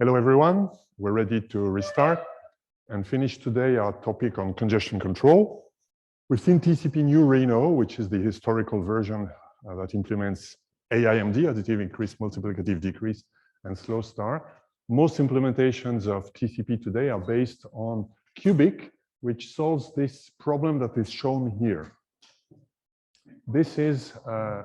Hello, everyone. We're ready to restart and finish today our topic on congestion control. We've seen TCP New Reno, which is the historical version that implements AIMD, additive increase, multiplicative decrease, and slow start. Most implementations of TCP today are based on Cubic, which solves this problem that is shown here. This is a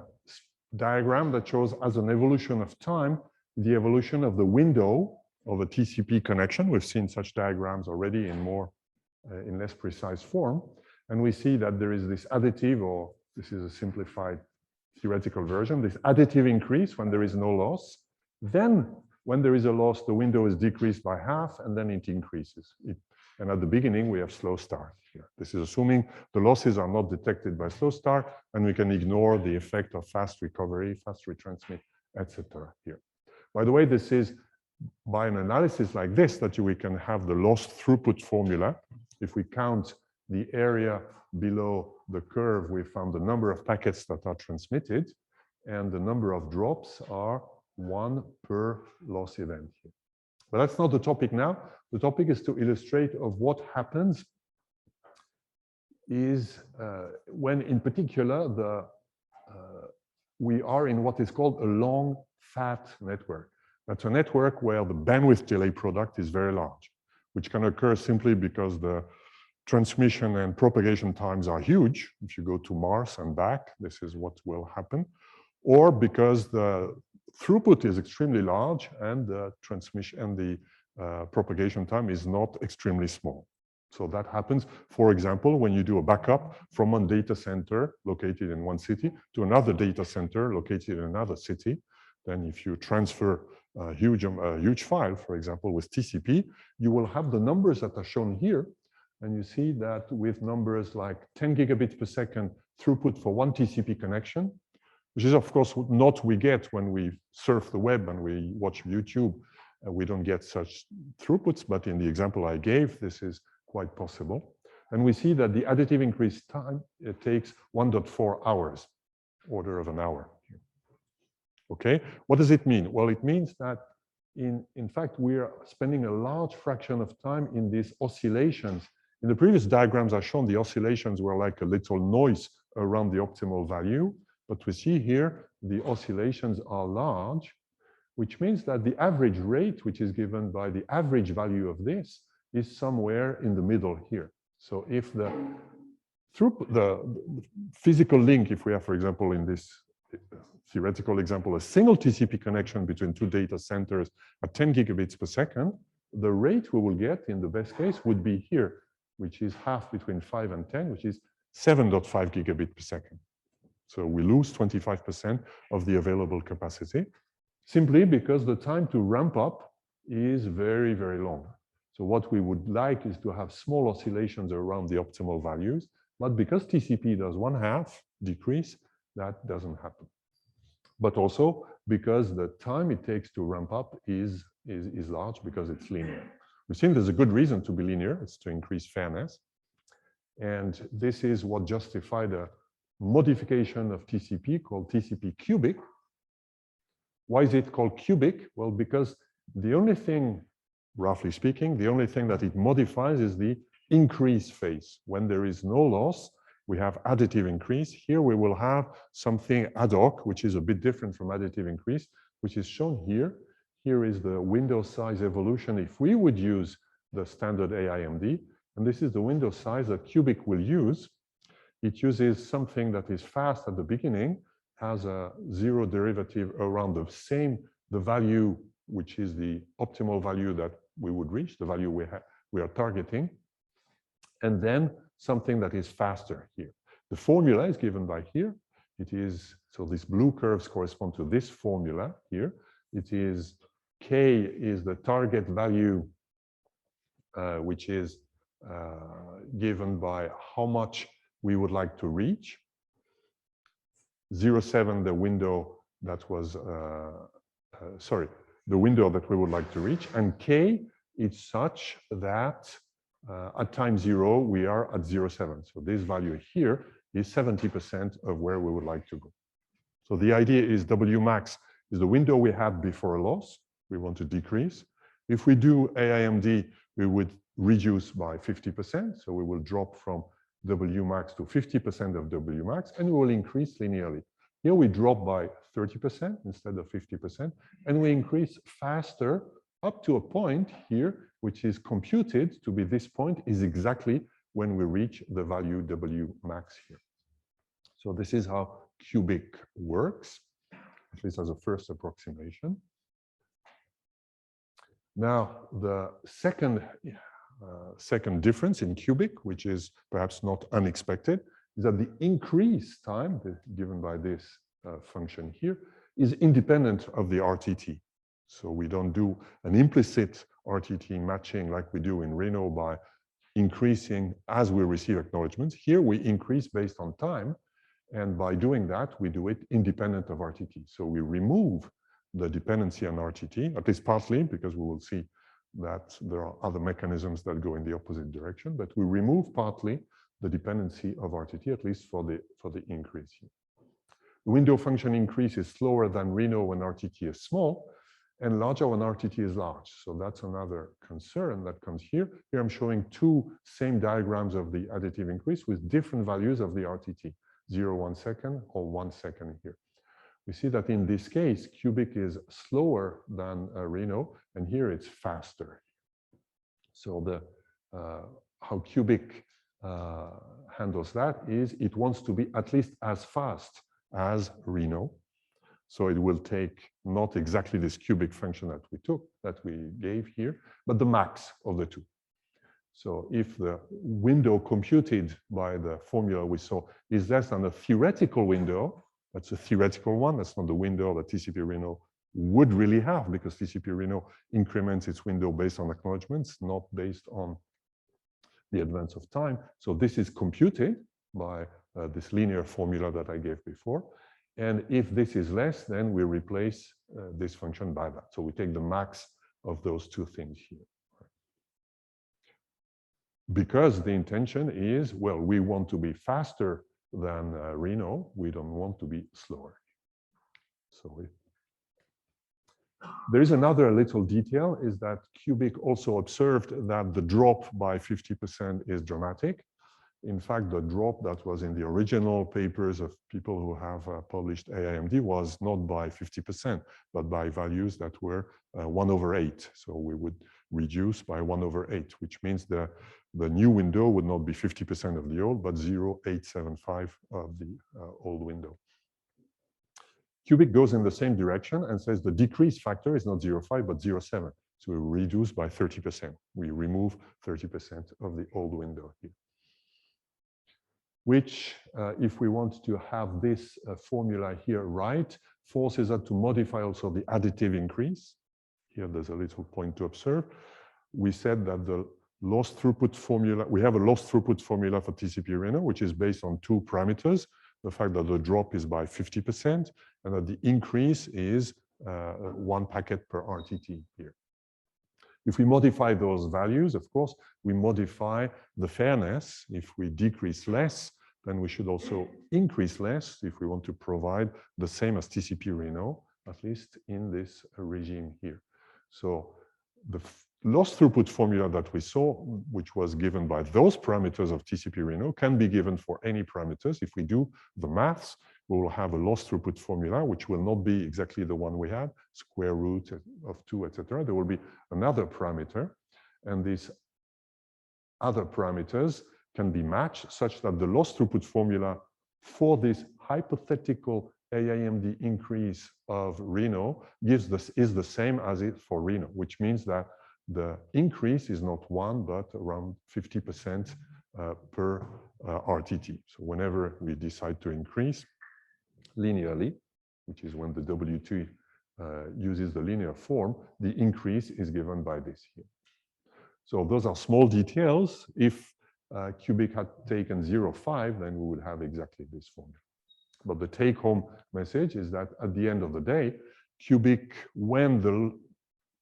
diagram that shows, as an evolution of time, the evolution of the window of a TCP connection. We've seen such diagrams already in less precise form. And we see that there is this additive, or this is a simplified theoretical version, this additive increase when there is no loss. Then when there is a loss, the window is decreased by half, and then it increases. And at the beginning, we have slow start here. This is assuming the losses are not detected by slow start, and we can ignore the effect of fast recovery, fast retransmit, etc. here. By the way, this is by an analysis like this that we can have the loss throughput formula. If we count the area below the curve, we found the number of packets that are transmitted, and the number of drops are 1 per loss event here. But that's not the topic now. The topic is to illustrate of what happens is when, in particular, we are in what is called a long fat network. That's a network where the bandwidth delay product is very large, which can occur simply because the transmission and propagation times are huge. If you go to Mars and back, this is what will happen. Or because the throughput is extremely large and the transmission and the propagation time is not extremely small. So that happens, for example, when you do a backup from one data center located in one city to another data center located in another city. Then if you transfer a huge file, for example, with TCP, you will have the numbers that are shown here. And you see that with numbers like 10 gigabits per second throughput for one TCP connection, which is, of course, not we get when we surf the web and we watch YouTube. We don't get such throughputs, but in the example I gave, this is quite possible. And we see that the additive increase time, it takes 1.4 hours, order of an hour. Okay, what does it mean? Well, it means that in fact, we are spending a large fraction of time in these oscillations. In the previous diagrams I've shown, the oscillations were like a little noise around the optimal value. But we see here, the oscillations are large, which means that the average rate, which is given by the average value of this, is somewhere in the middle here. So if the physical link, if we have, for example, in this theoretical example, a single TCP connection between two data centers at 10 gigabits per second, the rate we will get in the best case would be here, which is half between 5 and 10, which is 7.5 gigabit per second. So we lose 25% of the available capacity, simply because the time to ramp up is very, very long. So what we would like is to have small oscillations around the optimal values, but because TCP does 1/2 decrease, that doesn't happen. But also because the time it takes to ramp up is large because it's linear. We've seen there's a good reason to be linear, it's to increase fairness. And this is what justified a modification of TCP called TCP cubic. Why is it called cubic? Well, because the only thing, roughly speaking, the only thing that it modifies is the increase phase. When there is no loss, we have additive increase. Here we will have something ad hoc, which is a bit different from additive increase, which is shown here. Here is the window size evolution if we would use the standard AIMD. And this is the window size that cubic will use. It uses something that is fast at the beginning, has a zero derivative around the value, which is the optimal value that we would reach, the value we are targeting. And then something that is faster here. The formula is given by here. It is, so these blue curves correspond to this formula here. It is K is the target value, which is given by how much we would like to reach. 0.7, the window that was, the window that we would like to reach. And K is such that at time 0, we are at 0.7. So this value here is 70% of where we would like to go. So the idea is W max is the window we had before a loss. We want to decrease. If we do AIMD, we would reduce by 50%. So we will drop from Wmax to 50% of Wmax, and we will increase linearly. Here we drop by 30% instead of 50%, and we increase faster up to a point here, which is computed to be this point is exactly when we reach the value Wmax here. So this is how cubic works, at least as a first approximation. Now, the second difference in cubic, which is perhaps not unexpected, is that the increase time given by this function here is independent of the RTT. So we don't do an implicit RTT matching like we do in Reno by increasing as we receive acknowledgements. Here we increase based on time, and by doing that, we do it independent of RTT. So we remove the dependency on RTT, at least partly, because we will see that there are other mechanisms that go in the opposite direction, but we remove partly the dependency of RTT, at least for the increase here. The window function increase is slower than Reno when RTT is small, and larger when RTT is large. So that's another concern that comes here. Here I'm showing two same diagrams of the additive increase with different values of the RTT, 0, 1 second, or 1 second here. We see that in this case, cubic is slower than Reno, and here it's faster. So how cubic handles that is it wants to be at least as fast as Reno. So it will take not exactly this cubic function that we gave here, but the max of the two. So if the window computed by the formula we saw is less than a theoretical window, that's a theoretical one, that's not the window that TCP Reno would really have, because TCP Reno increments its window based on acknowledgements, not based on the advance of time. So this is computed by this linear formula that I gave before. And if this is less, then we replace this function by that. So we take the max of those two things here. Because the intention is, well, we want to be faster than Reno, we don't want to be slower. So there is another little detail, is that cubic also observed that the drop by 50% is dramatic. In fact, the drop that was in the original papers of people who have published AIMD was not by 50%, but by values that were 1/8. So we would reduce by 1/8, which means the new window would not be 50% of the old, but 0.875 of the old window. Cubic goes in the same direction and says the decrease factor is not 0.5, but 0.7. So we reduce by 30%. We remove 30% of the old window here. Which, if we want to have this formula here right, forces us to modify also the additive increase. Here, there's a little point to observe. We said that the loss throughput formula, we have a loss throughput formula for TCP Reno, which is based on two parameters, the fact that the drop is by 50% and that the increase is 1 packet per RTT here. If we modify those values, of course, we modify the fairness. If we decrease less, then we should also increase less if we want to provide the same as TCP Reno, at least in this regime here. So the loss throughput formula that we saw, which was given by those parameters of TCP Reno, can be given for any parameters. If we do the maths, we will have a loss throughput formula, which will not be exactly the one we had, square root of 2, etc. There will be another parameter, and these other parameters can be matched such that the loss throughput formula for this hypothetical AIMD increase of Reno is the same as it for Reno, which means that the increase is not 1, but around 50% per RTT. So whenever we decide to increase linearly, which is when the WT uses the linear form, the increase is given by this here. So those are small details. If cubic had taken 0.5, then we would have exactly this formula. But the take-home message is that at the end of the day, cubic, when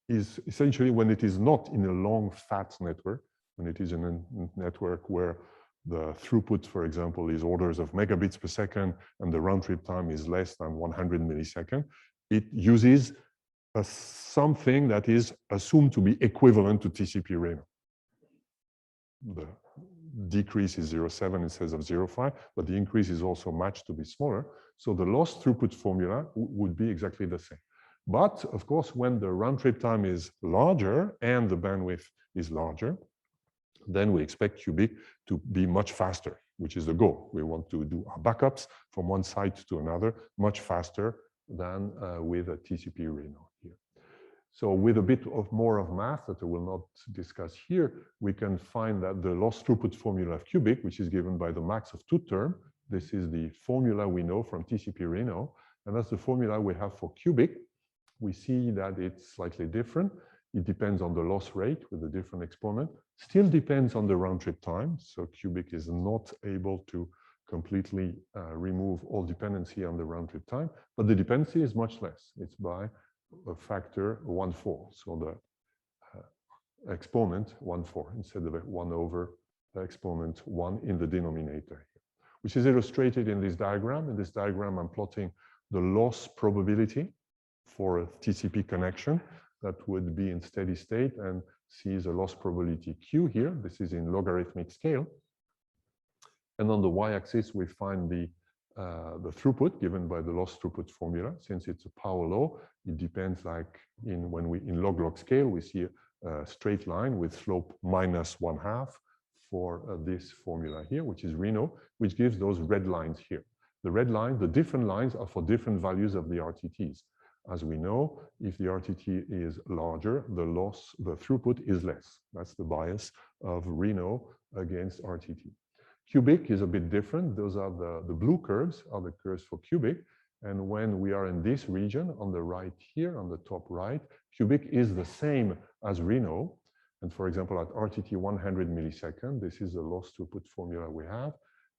it is not in a long fat network, when it is in a network where the throughput, for example, is orders of megabits per second and the round trip time is less than 100 milliseconds, it uses something that is assumed to be equivalent to TCP Reno. The decrease is 0.7 instead of 0.5, but the increase is also matched to be smaller. So the loss throughput formula would be exactly the same. But of course, when the round trip time is larger and the bandwidth is larger, then we expect cubic to be much faster, which is the goal. We want to do our backups from one site to another much faster than with a TCP Reno here. So with a bit of more of math that I will not discuss here, we can find that the loss throughput formula of cubic, which is given by the max of 2 term, this is the formula we know from TCP Reno, and that's the formula we have for cubic. We see that it's slightly different. It depends on the loss rate with a different exponent. Still depends on the round trip time. So cubic is not able to completely remove all dependency on the round trip time, but the dependency is much less. It's by a factor 1/4. So the exponent 1/4 instead of 1/, exponent 1 in the denominator here, which is illustrated in this diagram. In this diagram, I'm plotting the loss probability for a TCP connection that would be in steady state and sees a loss probability Q here. This is in logarithmic scale. And on the y-axis, we find the throughput given by the loss throughput formula. Since it's a power law, it depends like in log-log scale, we see a straight line with slope -1/2 for this formula here, which is Reno, which gives those red lines here. The red line, the different lines are for different values of the RTTs. As we know, if the RTT is larger, the throughput is less. That's the bias of Reno against RTT. Cubic is a bit different. Those are the blue curves are the curves for cubic. And when we are in this region on the right here, on the top right, cubic is the same as Reno. And for example, at RTT 100 millisecond, this is the loss throughput formula we have.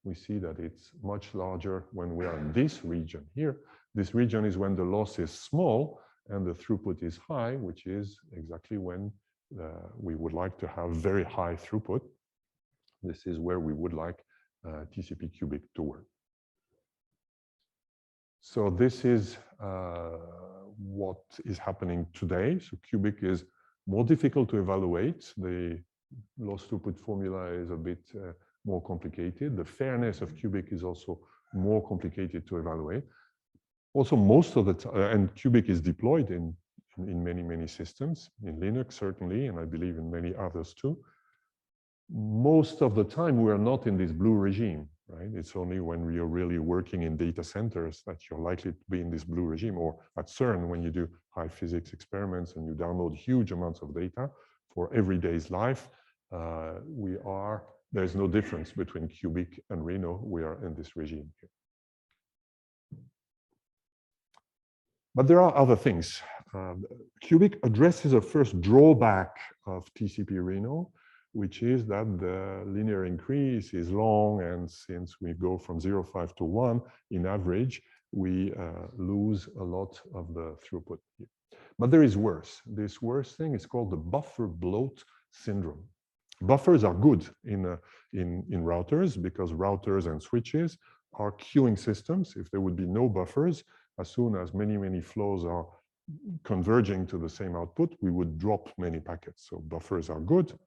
We see that it's much larger when we are in this region here. This region is when the loss is small and the throughput is high, which is exactly when we would like to have very high throughput. This is where we would like TCP cubic to work. So this is what is happening today. So cubic is more difficult to evaluate. The loss throughput formula is a bit more complicated. The fairness of cubic is also more complicated to evaluate. Also, most of the time, and cubic is deployed in many systems, in Linux certainly, and I believe in many others too. Most of the time, we are not in this blue regime, right? It's only when we are really working in data centers that you're likely to be in this blue regime, or at CERN when you do high physics experiments and you download huge amounts of data for everyday's life. There's no difference between cubic and Reno. We are in this regime here. But there are other things. Cubic addresses a first drawback of TCP Reno, which is that the linear increase is long, and since we go from 0.5 to 1, in average, we lose a lot of the throughput here. But there is worse. This worse thing is called the buffer bloat syndrome. Buffers are good in routers because routers and switches are queuing systems. If there would be no buffers, as soon as many flows are converging to the same output, we would drop many packets. So buffers are good.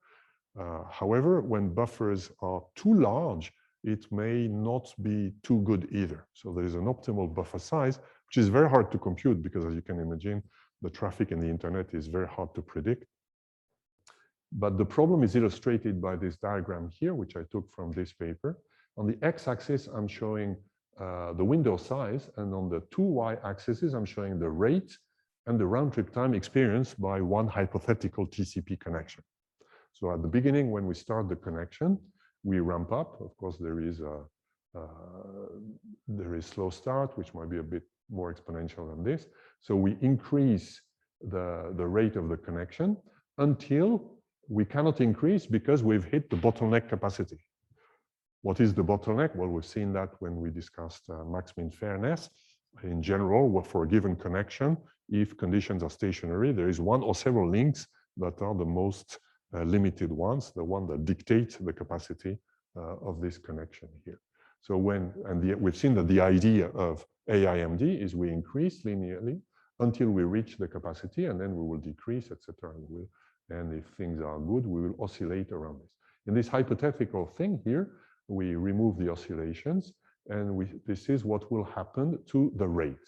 However, when buffers are too large, it may not be too good either. So there is an optimal buffer size, which is very hard to compute because, as you can imagine, the traffic in the internet is very hard to predict. But the problem is illustrated by this diagram here, which I took from this paper. On the x-axis, I'm showing the window size, and on the two y-axes, I'm showing the rate and the round-trip time experienced by one hypothetical TCP connection. So at the beginning, when we start the connection, we ramp up. Of course, there is slow start, which might be a bit more exponential than this. So we increase the rate of the connection until we cannot increase because we've hit the bottleneck capacity. What is the bottleneck? Well, we've seen that when we discussed max-min fairness. In general, for a given connection, if conditions are stationary, there is one or several links that are the most limited ones, the one that dictate the capacity of this connection here. So we've seen that the idea of AIMD is we increase linearly until we reach the capacity, and then we will decrease, etc. And if things are good, we will oscillate around this. In this hypothetical thing here, we remove the oscillations, and this is what will happen to the rate.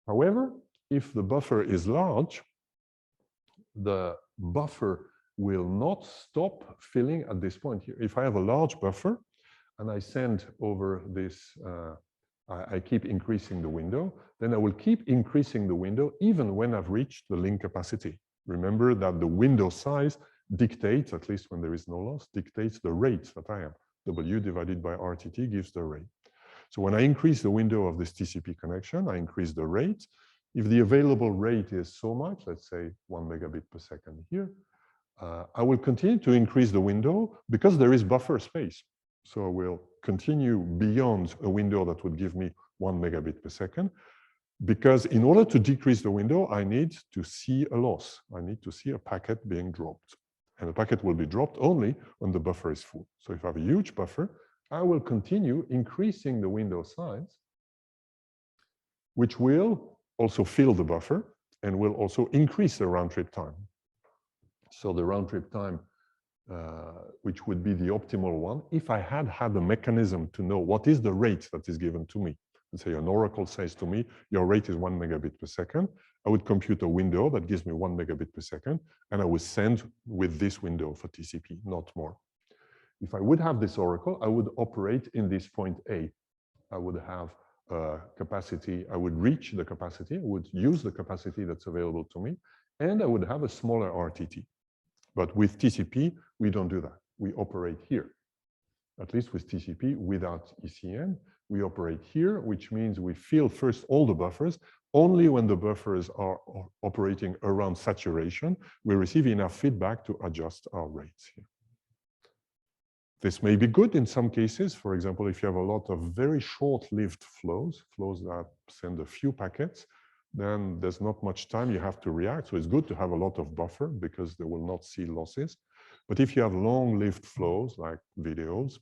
However, if the buffer is large, the buffer will not stop filling at this point here. If I have a large buffer and I send over this, I keep increasing the window, then I will keep increasing the window even when I've reached the link capacity. Remember that the window size dictates, at least when there is no loss, dictates the rate that I am. W divided by RTT gives the rate. So when I increase the window of this TCP connection, I increase the rate. If the available rate is so much, let's say 1 megabit per second here, I will continue to increase the window because there is buffer space. So we'll continue beyond a window that would give me 1 megabit per second, because in order to decrease the window, I need to see a loss. I need to see a packet being dropped. And the packet will be dropped only when the buffer is full. So if I have a huge buffer, I will continue increasing the window size, which will also fill the buffer and will also increase the round trip time. So the round trip time, which would be the optimal one, if I had a mechanism to know what is the rate that is given to me. Let's say an oracle says to me, your rate is 1 megabit per second. I would compute a window that gives me 1 megabit per second, and I would send with this window for TCP, not more. If I would have this oracle, I would operate in this point A. I would have capacity, I would reach the capacity, I would use the capacity that's available to me, and I would have a smaller RTT. But with TCP, we don't do that. We operate here. At least with TCP, without ECN, we operate here, which means we fill first all the buffers. Only when the buffers are operating around saturation, we receive enough feedback to adjust our rates here. This may be good in some cases. For example, if you have a lot of very short-lived flows that send a few packets, then there's not much time you have to react. So it's good to have a lot of buffer because they will not see losses. But if you have long-lived flows like videos,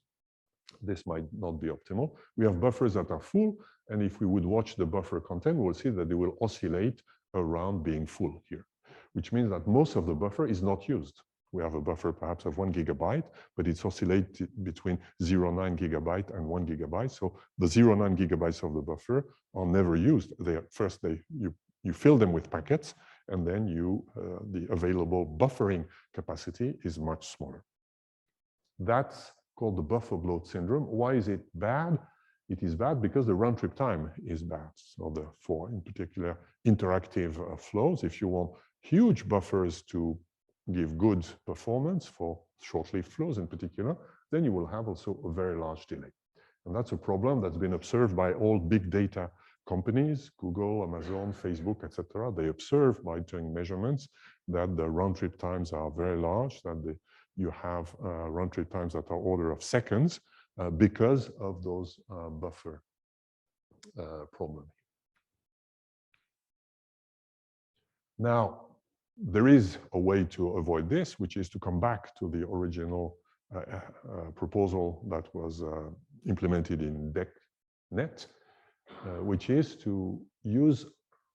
this might not be optimal. We have buffers that are full, and if we would watch the buffer content, we'll see that they will oscillate around being full here, which means that most of the buffer is not used. We have a buffer perhaps of 1 gigabyte, but it's oscillated between 0.9 gigabyte and 1 gigabyte. So the 0.9 gigabytes of the buffer are never used. You fill them with packets, and then the available buffering capacity is much smaller. That's called the buffer bloat syndrome. Why is it bad? It is bad because the round trip time is bad. So for in particular interactive flows, if you want huge buffers to give good performance for short-lived flows in particular, then you will have also a very large delay. And that's a problem that's been observed by all big data companies, Google, Amazon, Facebook, etc. They observe by doing measurements that the round trip times are very large, that you have round trip times that are order of seconds because of those buffer problems. Now, there is a way to avoid this, which is to come back to the original proposal that was implemented in DECnet, which is to use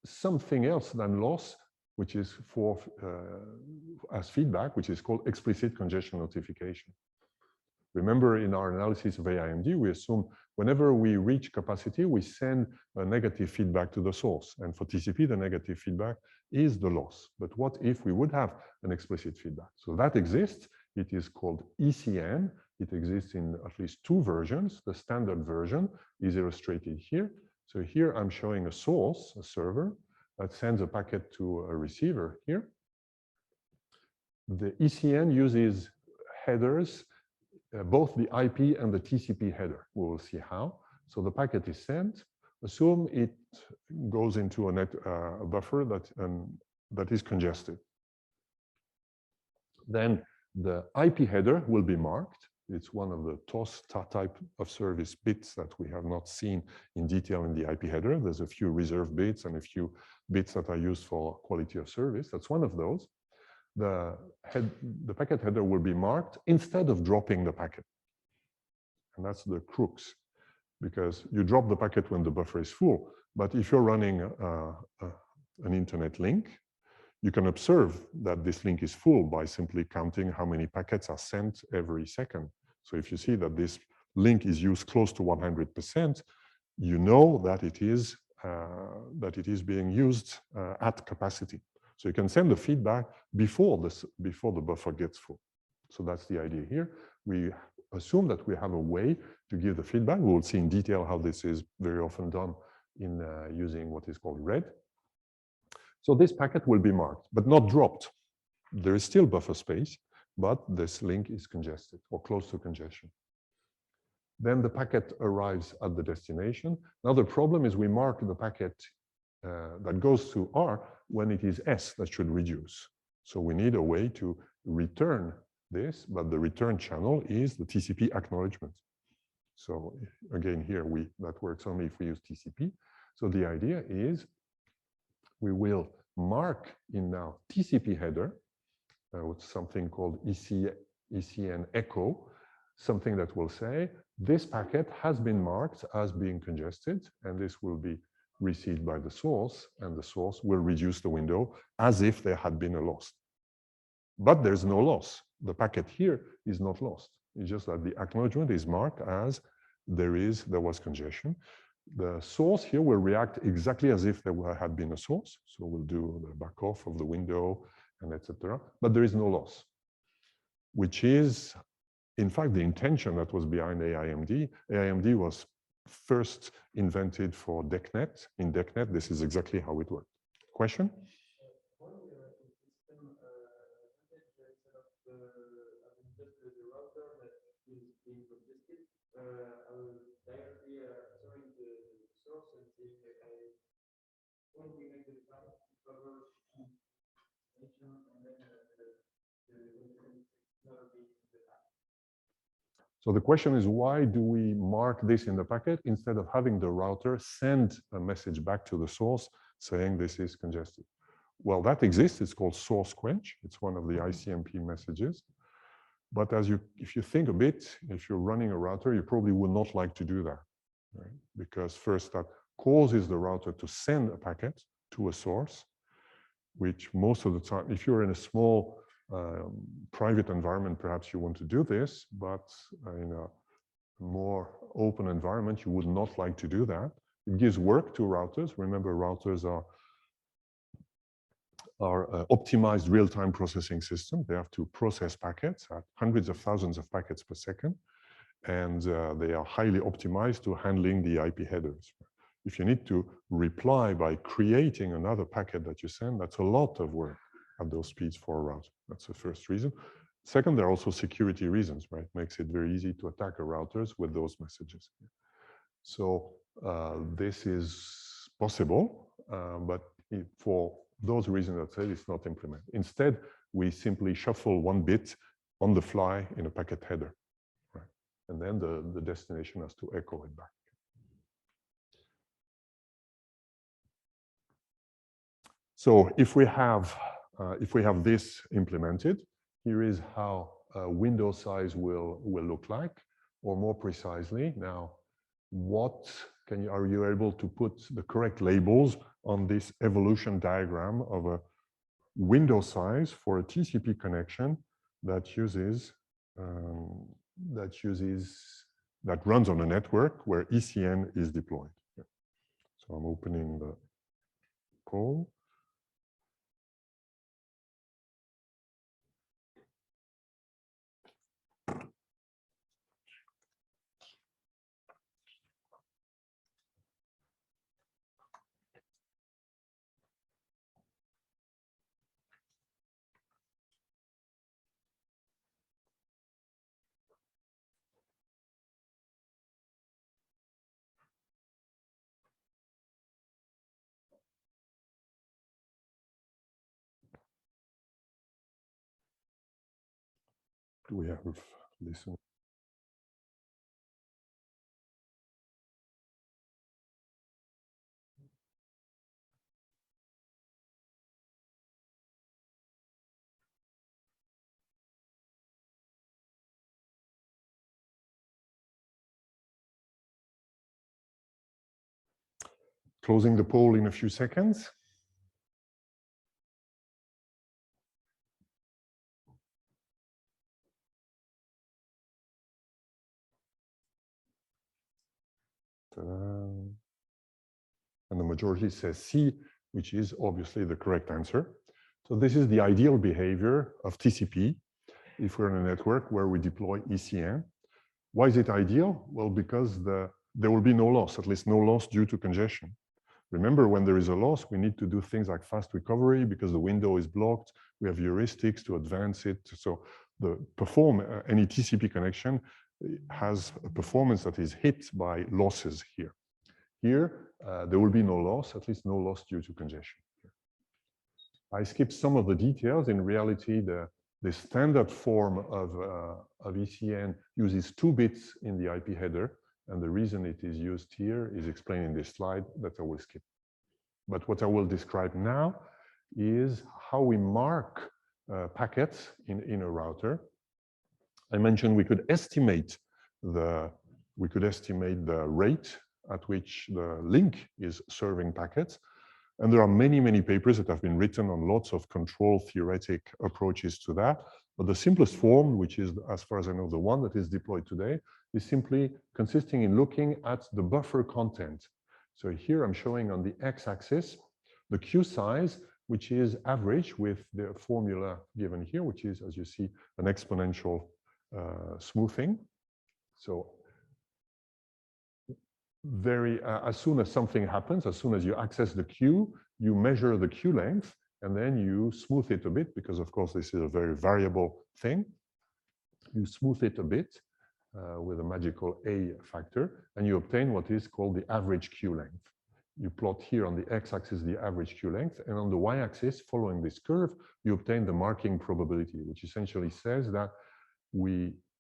something else than loss, which is as feedback, which is called explicit congestion notification. Remember, in our analysis of AIMD, we assume whenever we reach capacity, we send a negative feedback to the source. And for TCP, the negative feedback is the loss. But what if we would have an explicit feedback? So that exists. It is called ECN. It exists in at least 2 versions. The standard version is illustrated here. So here I'm showing a source, a server, that sends a packet to a receiver here. The ECN uses headers, both the IP and the TCP header. We will see how. So the packet is sent. Assume it goes into a buffer that is congested. Then the IP header will be marked. It's one of the TOS type of service bits that we have not seen in detail in the IP header. There's a few reserved bits and a few bits that are used for quality of service. That's one of those. The packet header will be marked instead of dropping the packet. And that's the crux. because you drop the packet when the buffer is full. But if you're running an internet link, you can observe that this link is full by simply counting how many packets are sent every second. So if you see that this link is used close to 100%, you know that it is being used at capacity. So you can send the feedback before the buffer gets full. So that's the idea here. We assume that we have a way to give the feedback. We will see in detail how this is very often done in using what is called RED. So this packet will be marked, but not dropped. There is still buffer space, but this link is congested or close to congestion. Then the packet arrives at the destination. Now the problem is we mark the packet that goes to R when it is S that should reduce. So we need a way to return this, but the return channel is the TCP acknowledgement. So again, here that works only if we use TCP. So the idea is we will mark in now TCP header with something called ECN echo, something that will say this packet has been marked as being congested, and this will be received by the source, and the source will reduce the window as if there had been a loss. But there's no loss. The packet here is not lost. It's just that the acknowledgement is marked as there was congestion. The source here will react exactly as if there had been a source. So we'll do the back off of the window and etc. But there is no loss, which is, in fact, the intention that was behind AIMD. AIMD was first invented for DECnet. In DECnet, this is exactly how it worked. Question? So the question is, why do we mark this in the packet instead of having the router send a message back to the source saying this is congested? Well, that exists. It's called source quench. It's one of the ICMP messages. But if you think a bit, if you're running a router, you probably would not like to do that, right? Because first, that causes the router to send a packet to a source, which most of the time, if you're in a small private environment, perhaps you want to do this, but in a more open environment, you would not like to do that. It gives work to routers. Remember, routers are optimized real-time processing system. They have to process packets at hundreds of thousands of packets per second, and they are highly optimized to handling the IP headers. If you need to reply by creating another packet that you send, that's a lot of work at those speeds for a router. That's the first reason. Second, there are also security reasons, right? Makes it very easy to attack a routers with those messages. So this is possible, but for those reasons that said, it's not implemented. Instead, we simply shuffle one bit on the fly in a packet header, right? And then the destination has to echo it back. So if we have this implemented, here is how window size will look like, or more precisely, now, are you able to put the correct labels on this evolution diagram of a window size for a TCP connection that runs on a network where ECN is deployed? So I'm opening the call. Do we have listen? Closing the poll in a few seconds. And the majority says C, which is obviously the correct answer. So this is the ideal behavior of TCP if we're in a network where we deploy ECN. Why is it ideal? Well, because there will be no loss, at least no loss due to congestion. Remember, when there is a loss, we need to do things like fast recovery because the window is blocked. We have heuristics to advance it. So any TCP connection has a performance that is hit by losses here. Here, there will be no loss, at least no loss due to congestion. I skipped some of the details. In reality, the standard form of ECN uses 2 bits in the IP header, and the reason it is used here is explained in this slide that I will skip. But what I will describe now is how we mark packets in a router. I mentioned we could estimate the rate at which the link is serving packets. And there are many, many papers that have been written on lots of control theoretic approaches to that. But the simplest form, which is, as far as I know, the one that is deployed today, is simply consisting in looking at the buffer content. So here I'm showing on the x-axis the queue size, which is average with the formula given here, which is, as you see, an exponential smoothing. So as soon as something happens, as soon as you access the queue, you measure the queue length, and then you smooth it a bit, because of course this is a very variable thing. You smooth it a bit with a magical A factor, and you obtain what is called the average queue length. You plot here on the x-axis the average queue length, and on the y-axis, following this curve, you obtain the marking probability, which essentially says that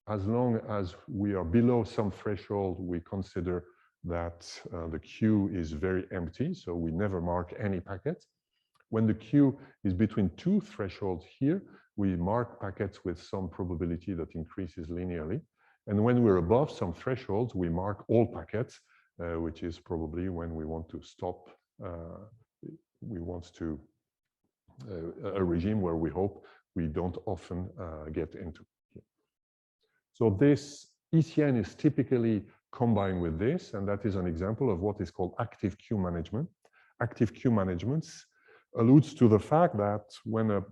as long as we are below some threshold, we consider that the queue is very empty, so we never mark any packet. When the queue is between 2 thresholds here, we mark packets with some probability that increases linearly. And when we're above some thresholds, we mark all packets, which is probably when we want to stop, a regime where we hope we don't often get into. So this ECN is typically combined with this, and that is an example of what is called active queue management. Active queue management alludes to the fact that when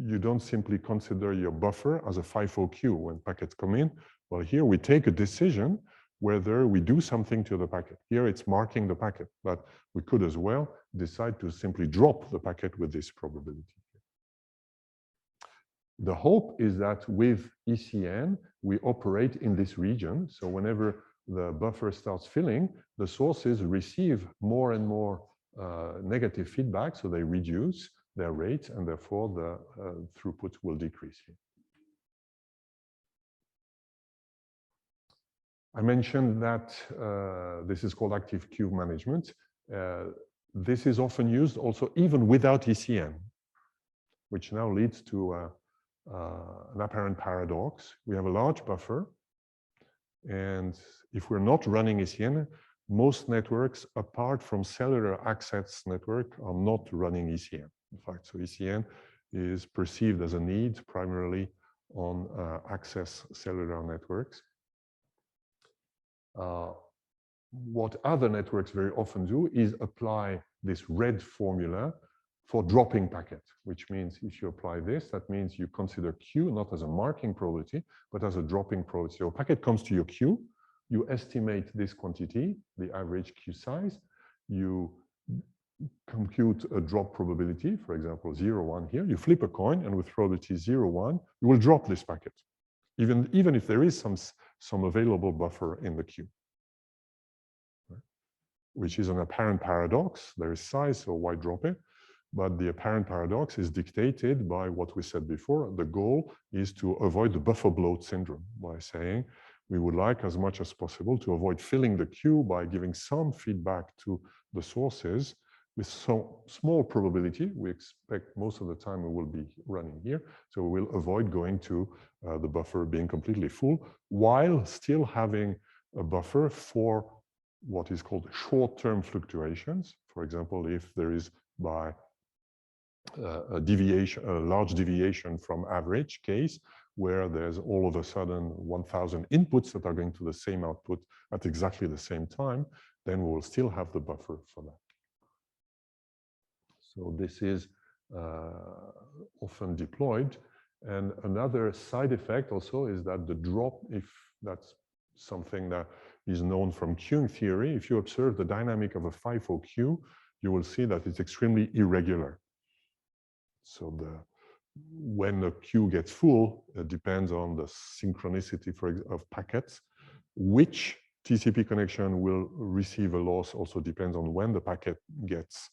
you don't simply consider your buffer as a FIFO queue when packets come in. Well, here we take a decision whether we do something to the packet. Here it's marking the packet, but we could as well decide to simply drop the packet with this probability. The hope is that with ECN, we operate in this region. So whenever the buffer starts filling, the sources receive more and more negative feedback, so they reduce their rate, and therefore the throughput will decrease here. I mentioned that this is called active queue management. This is often used also even without ECN, which now leads to an apparent paradox. We have a large buffer, and if we're not running ECN, most networks, apart from cellular access network, are not running ECN. In fact, so ECN is perceived as a need primarily on access cellular networks. What other networks very often do is apply this red formula for dropping packet, which means if you apply this, that means you consider queue not as a marking probability, but as a dropping probability. So a packet comes to your queue, you estimate this quantity, the average queue size, you compute a drop probability, for example, 0, 1 here, you flip a coin, and with probability 0, 1, you will drop this packet, even if there is some available buffer in the queue, right? Which is an apparent paradox. There is size, so why drop it? But the apparent paradox is dictated by what we said before. The goal is to avoid the buffer bloat syndrome by saying we would like as much as possible to avoid filling the queue by giving some feedback to the sources with some small probability. We expect most of the time we will be running here. So we will avoid going to the buffer being completely full while still having a buffer for what is called short-term fluctuations. For example, if there is by a large deviation from average case, where there's all of a sudden 1,000 inputs that are going to the same output at exactly the same time, then we will still have the buffer for that. So this is often deployed. And another side effect also is that the drop, if that's something that is known from queuing theory, if you observe the dynamic of a FIFO queue, you will see that it's extremely irregular. So when the queue gets full, it depends on the synchronicity of packets. Which TCP connection will receive a loss also depends on when the packet gets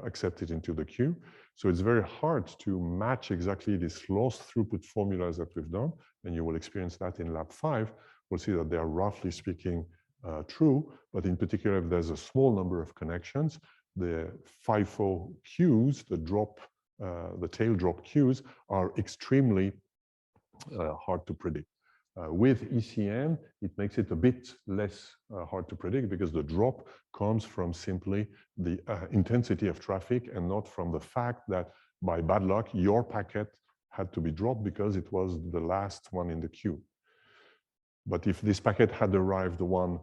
accepted into the queue. So it's very hard to match exactly these loss throughput formulas that we've done, and you will experience that in lab 5. We'll see that they are roughly speaking true, but in particular, if there's a small number of connections, the FIFO queues, the tail drop queues are extremely hard to predict. With ECN, it makes it a bit less hard to predict because the drop comes from simply the intensity of traffic and not from the fact that by bad luck, your packet had to be dropped because it was the last one in the queue. But if this packet had arrived 1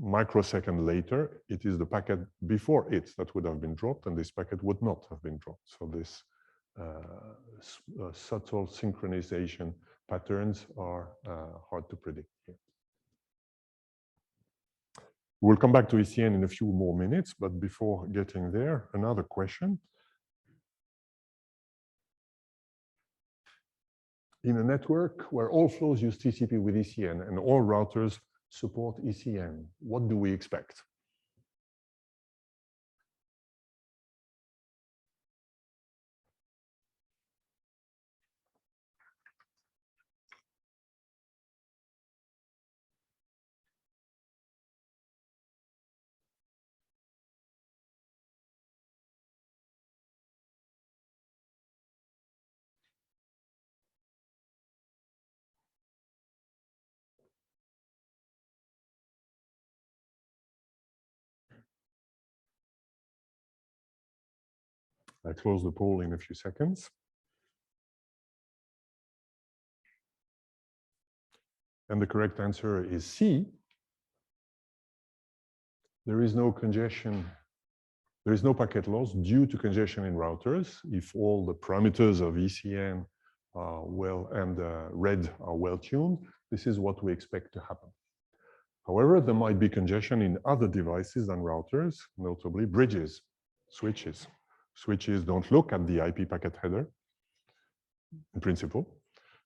microsecond later, it is the packet before it that would have been dropped, and this packet would not have been dropped. So this subtle synchronization patterns are hard to predict here. We'll come back to ECN in a few more minutes, but before getting there, another question. In a network where all flows use TCP with ECN and all routers support ECN, what do we expect? I close the poll in a few seconds. And the correct answer is C. There is no congestion. There is no packet loss due to congestion in routers if all the parameters of ECN and red are well tuned. This is what we expect to happen. However, there might be congestion in other devices than routers, notably bridges, switches. Switches don't look at the IP packet header in principle,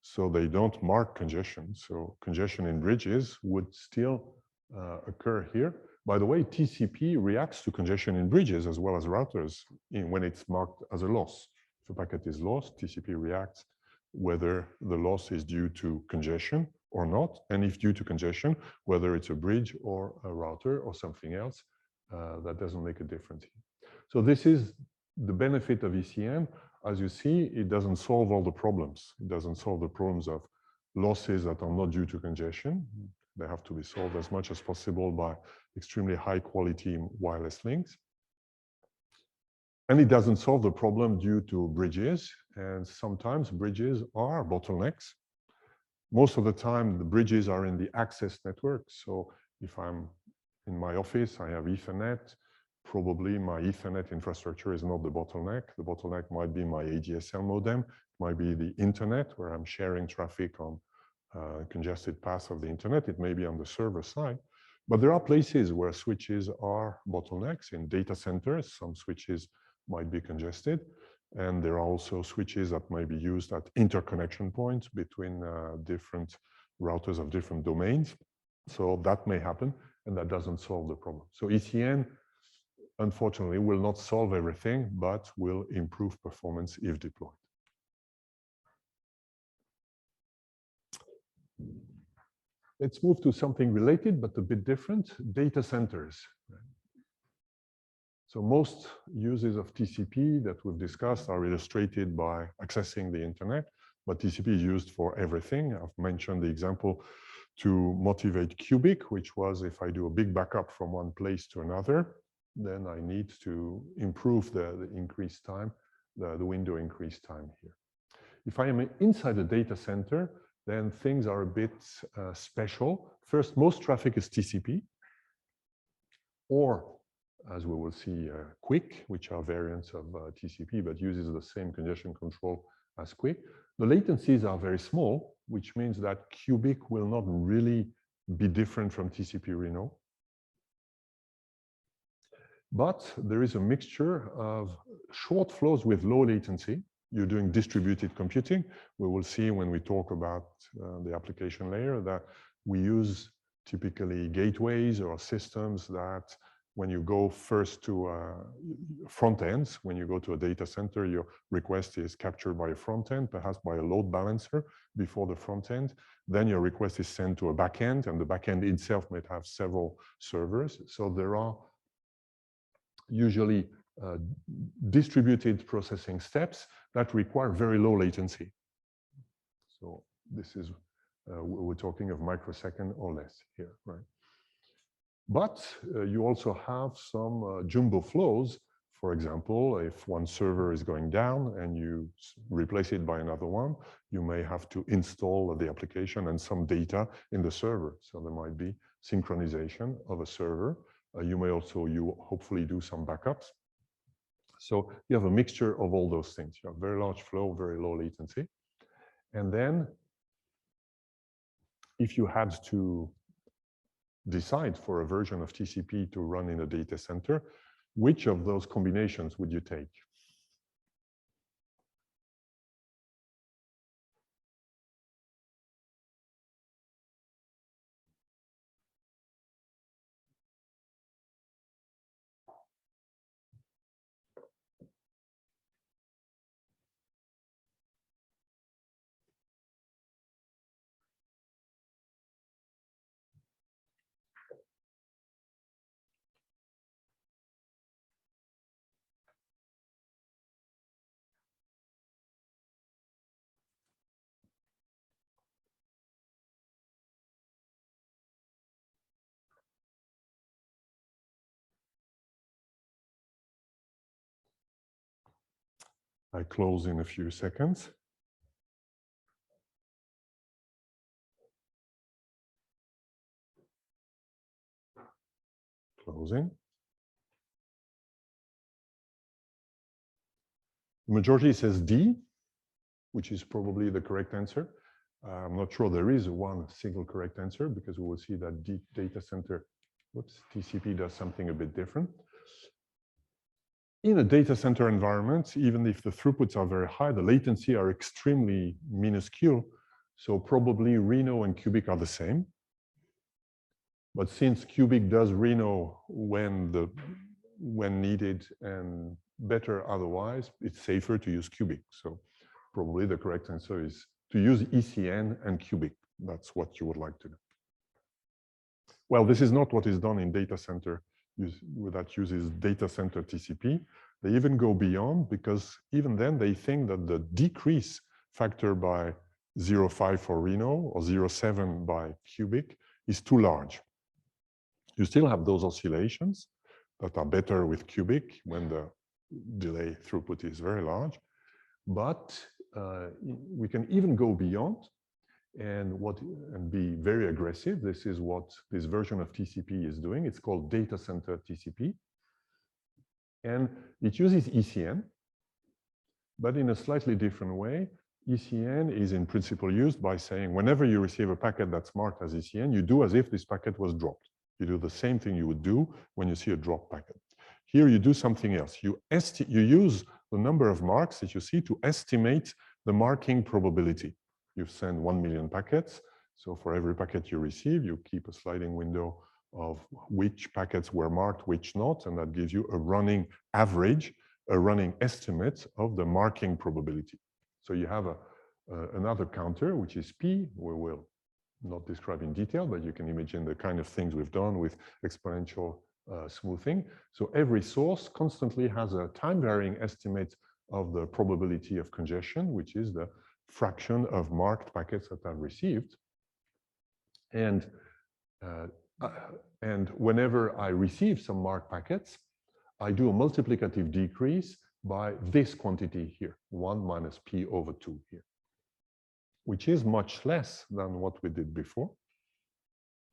so they don't mark congestion. So congestion in bridges would still occur here. By the way, TCP reacts to congestion in bridges as well as routers when it's marked as a loss. If a packet is lost, TCP reacts whether the loss is due to congestion or not, and if due to congestion, whether it's a bridge or a router or something else, that doesn't make a difference here. So this is the benefit of ECN. As you see, it doesn't solve all the problems. It doesn't solve the problems of losses that are not due to congestion. They have to be solved as much as possible by extremely high quality wireless links. And it doesn't solve the problem due to bridges. And sometimes bridges are bottlenecks. Most of the time, the bridges are in the access network. So if I'm in my office, I have Ethernet. Probably my Ethernet infrastructure is not the bottleneck. The bottleneck might be my ADSL modem, might be the internet where I'm sharing traffic on congested paths of the internet. It may be on the server side. But there are places where switches are bottlenecks. In data centers, some switches might be congested. And there are also switches that might be used at interconnection points between different routers of different domains. So that may happen, and that doesn't solve the problem. So ECN, unfortunately, will not solve everything, but will improve performance if deployed. Let's move to something related, but a bit different, data centers. So most uses of TCP that we've discussed are illustrated by accessing the internet, but TCP is used for everything. I've mentioned the example to motivate cubic, which was if I do a big backup from one place to another, then I need to improve the increase time, the window increase time here. If I am inside a data center, then things are a bit special. First, most traffic is TCP, or as we will see, QUIC, which are variants of TCP, but uses the same congestion control as QUIC. The latencies are very small, which means that cubic will not really be different from TCP Reno. But there is a mixture of short flows with low latency. You're doing distributed computing. We will see when we talk about the application layer that we use typically gateways or systems that when you go first to front ends, when you go to a data center, your request is captured by a front end, perhaps by a load balancer before the front end. Then your request is sent to a back end, and the back end itself might have several servers. So there are usually distributed processing steps that require very low latency. So this is, we're talking of microsecond or less here, right? But you also have some jumbo flows. For example, if one server is going down and you replace it by another one, you may have to install the application and some data in the server. So there might be synchronization of a server. You may also, hopefully do some backups. So you have a mixture of all those things. You have very large flow, very low latency. And then if you had to decide for a version of TCP to run in a data center, which of those combinations would you take? I close in a few seconds. Closing. The majority says D, which is probably the correct answer. I'm not sure there is one single correct answer because we will see that data center, TCP does something a bit different. In a data center environment, even if the throughputs are very high, the latency are extremely minuscule. So probably Reno and cubic are the same. But since cubic does Reno when needed and better otherwise, it's safer to use cubic. So probably the correct answer is to use ECN and cubic. That's what you would like to do. Well, this is not what is done in data center that uses data center TCP. They even go beyond because even then they think that the decrease factor by 0.5 for Reno or 0.7 by cubic is too large. You still have those oscillations that are better with cubic when the delay throughput is very large, but we can even go beyond and be very aggressive. This is what this version of TCP is doing. It's called data center TCP. And it uses ECN, but in a slightly different way. ECN is in principle used by saying whenever you receive a packet that's marked as ECN, you do as if this packet was dropped. You do the same thing you would do when you see a drop packet. Here you do something else. You use the number of marks that you see to estimate the marking probability. You send 1 million packets. So for every packet you receive, you keep a sliding window of which packets were marked, which not, and that gives you a running average, a running estimate of the marking probability. So you have another counter, which is P. We will not describe in detail, but you can imagine the kind of things we've done with exponential smoothing. So every source constantly has a time-varying estimate of the probability of congestion, which is the fraction of marked packets that are received. And whenever I receive some marked packets, I do a multiplicative decrease by this quantity here, 1 minus p over 2 here, which is much less than what we did before.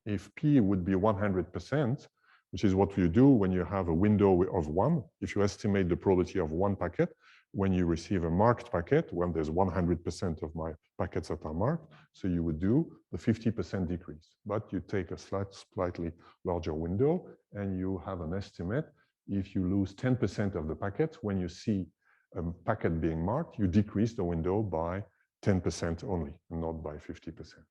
If p would be 100%, which is what you do when you have a window of 1, if you estimate the probability of one packet, when you receive a marked packet, when there's 100% of my packets that are marked, so you would do the 50% decrease. But you take a slightly larger window, and you have an estimate. If you lose 10% of the packets, when you see a packet being marked, you decrease the window by 10% only, not by 50%.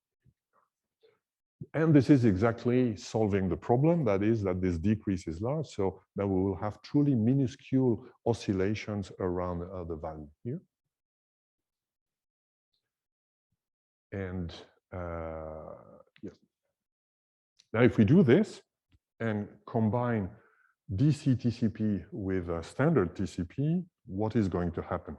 And this is exactly solving the problem, that is that this decrease is large, so that we will have truly minuscule oscillations around the value here. And yes. Now, if we do this and combine DC TCP with a standard TCP, what is going to happen?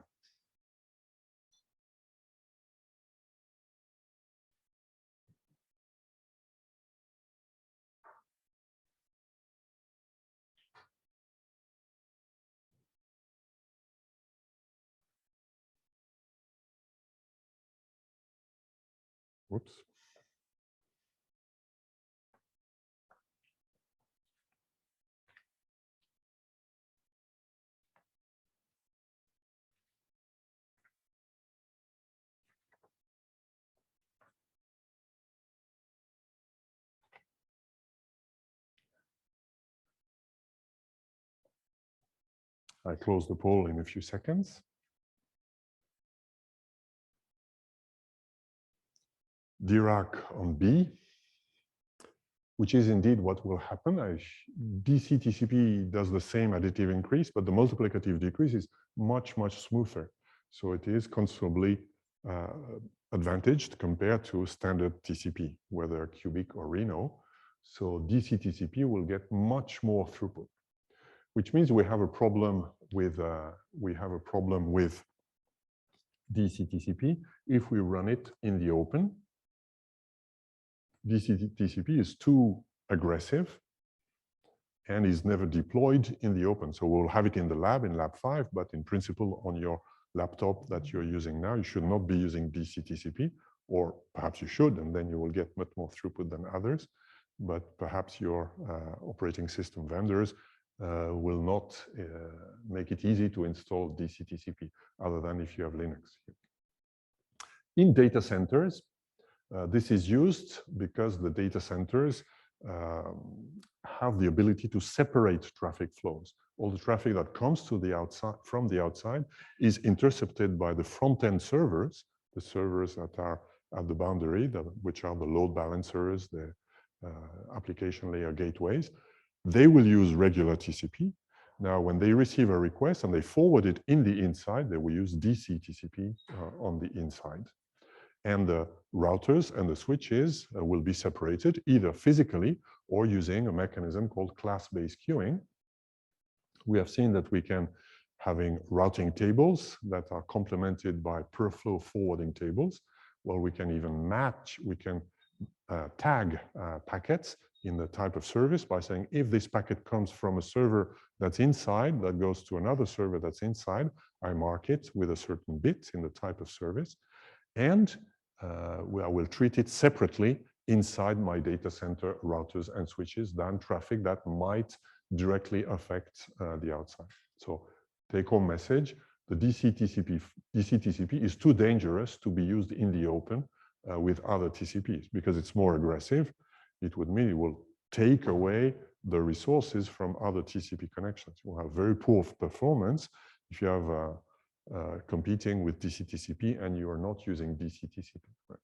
Whoops. I close the poll in a few seconds. Dirac on B, which is indeed what will happen. DC TCP does the same additive increase, but the multiplicative decrease is much, much smoother. So it is considerably advantaged compared to standard TCP, whether cubic or Reno. So DC TCP will get much more throughput, which means we have a problem with DC TCP if we run it in the open. DC TCP is too aggressive and is never deployed in the open. So we'll have it in the lab, in lab 5, but in principle on your laptop that you're using now, you should not be using DC TCP, or perhaps you should, and then you will get much more throughput than others. But perhaps your operating system vendors will not make it easy to install DC TCP, other than if you have Linux. In data centers, this is used because the data centers have the ability to separate traffic flows. All the traffic that comes to the outside, from the outside, is intercepted by the front-end servers, the servers that are at the boundary, which are the load balancers, the application layer gateways. They will use regular TCP. Now, when they receive a request and they forward it in the inside, they will use DC TCP on the inside. And the routers and the switches will be separated either physically or using a mechanism called class-based queuing. We have seen that we can having routing tables that are complemented by per-flow forwarding tables. Well, we can even match, we can tag packets in the type of service by saying, if this packet comes from a server that's inside, that goes to another server that's inside, I mark it with a certain bit in the type of service. And I will treat it separately inside my data center routers and switches than traffic that might directly affect the outside. So take-home message, the DC TCP is too dangerous to be used in the open with other TCPs because it's more aggressive. It would mean it will take away the resources from other TCP connections. You'll have very poor performance if you have competing with DC TCP and you are not using DC TCP. Right?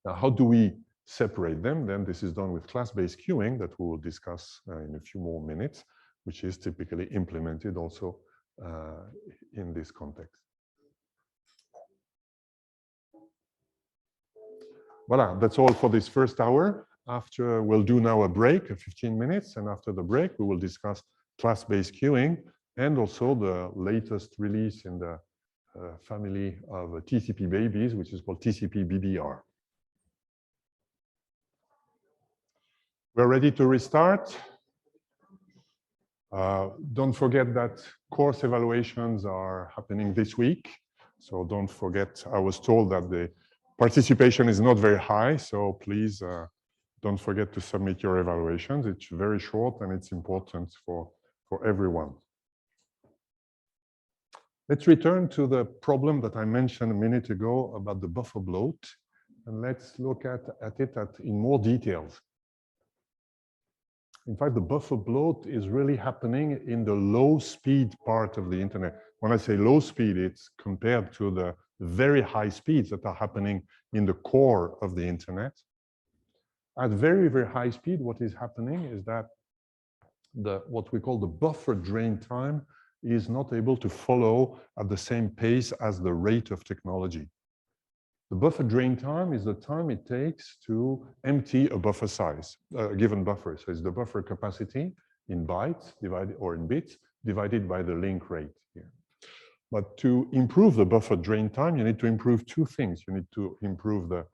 Now, how do we separate them? Then this is done with class-based queuing that we will discuss in a few more minutes, which is typically implemented also in this context. Voilà, that's all for this first hour. After, we'll do now a break of 15 minutes, and after the break, we will discuss class-based queuing and also the latest release in the family of TCP babies, which is called Tcpbr. We're ready to restart. Don't forget that course evaluations are happening this week. So don't forget, I was told that the participation is not very high. So please don't forget to submit your evaluations. It's very short and it's important for everyone. Let's return to the problem that I mentioned a minute ago about the buffer bloat. And let's look at it in more details. In fact, the buffer bloat is really happening in the low speed part of the internet. When I say low speed, it's compared to the very high speeds that are happening in the core of the internet. At very, very high speed, what is happening is that what we call the buffer drain time is not able to follow at the same pace as the rate of technology. The buffer drain time is the time it takes to empty a buffer size, a given buffer. So it's the buffer capacity in bytes divided, or in bits, divided by the link rate here. But to improve the buffer drain time, you need to improve two things. You need to improve the,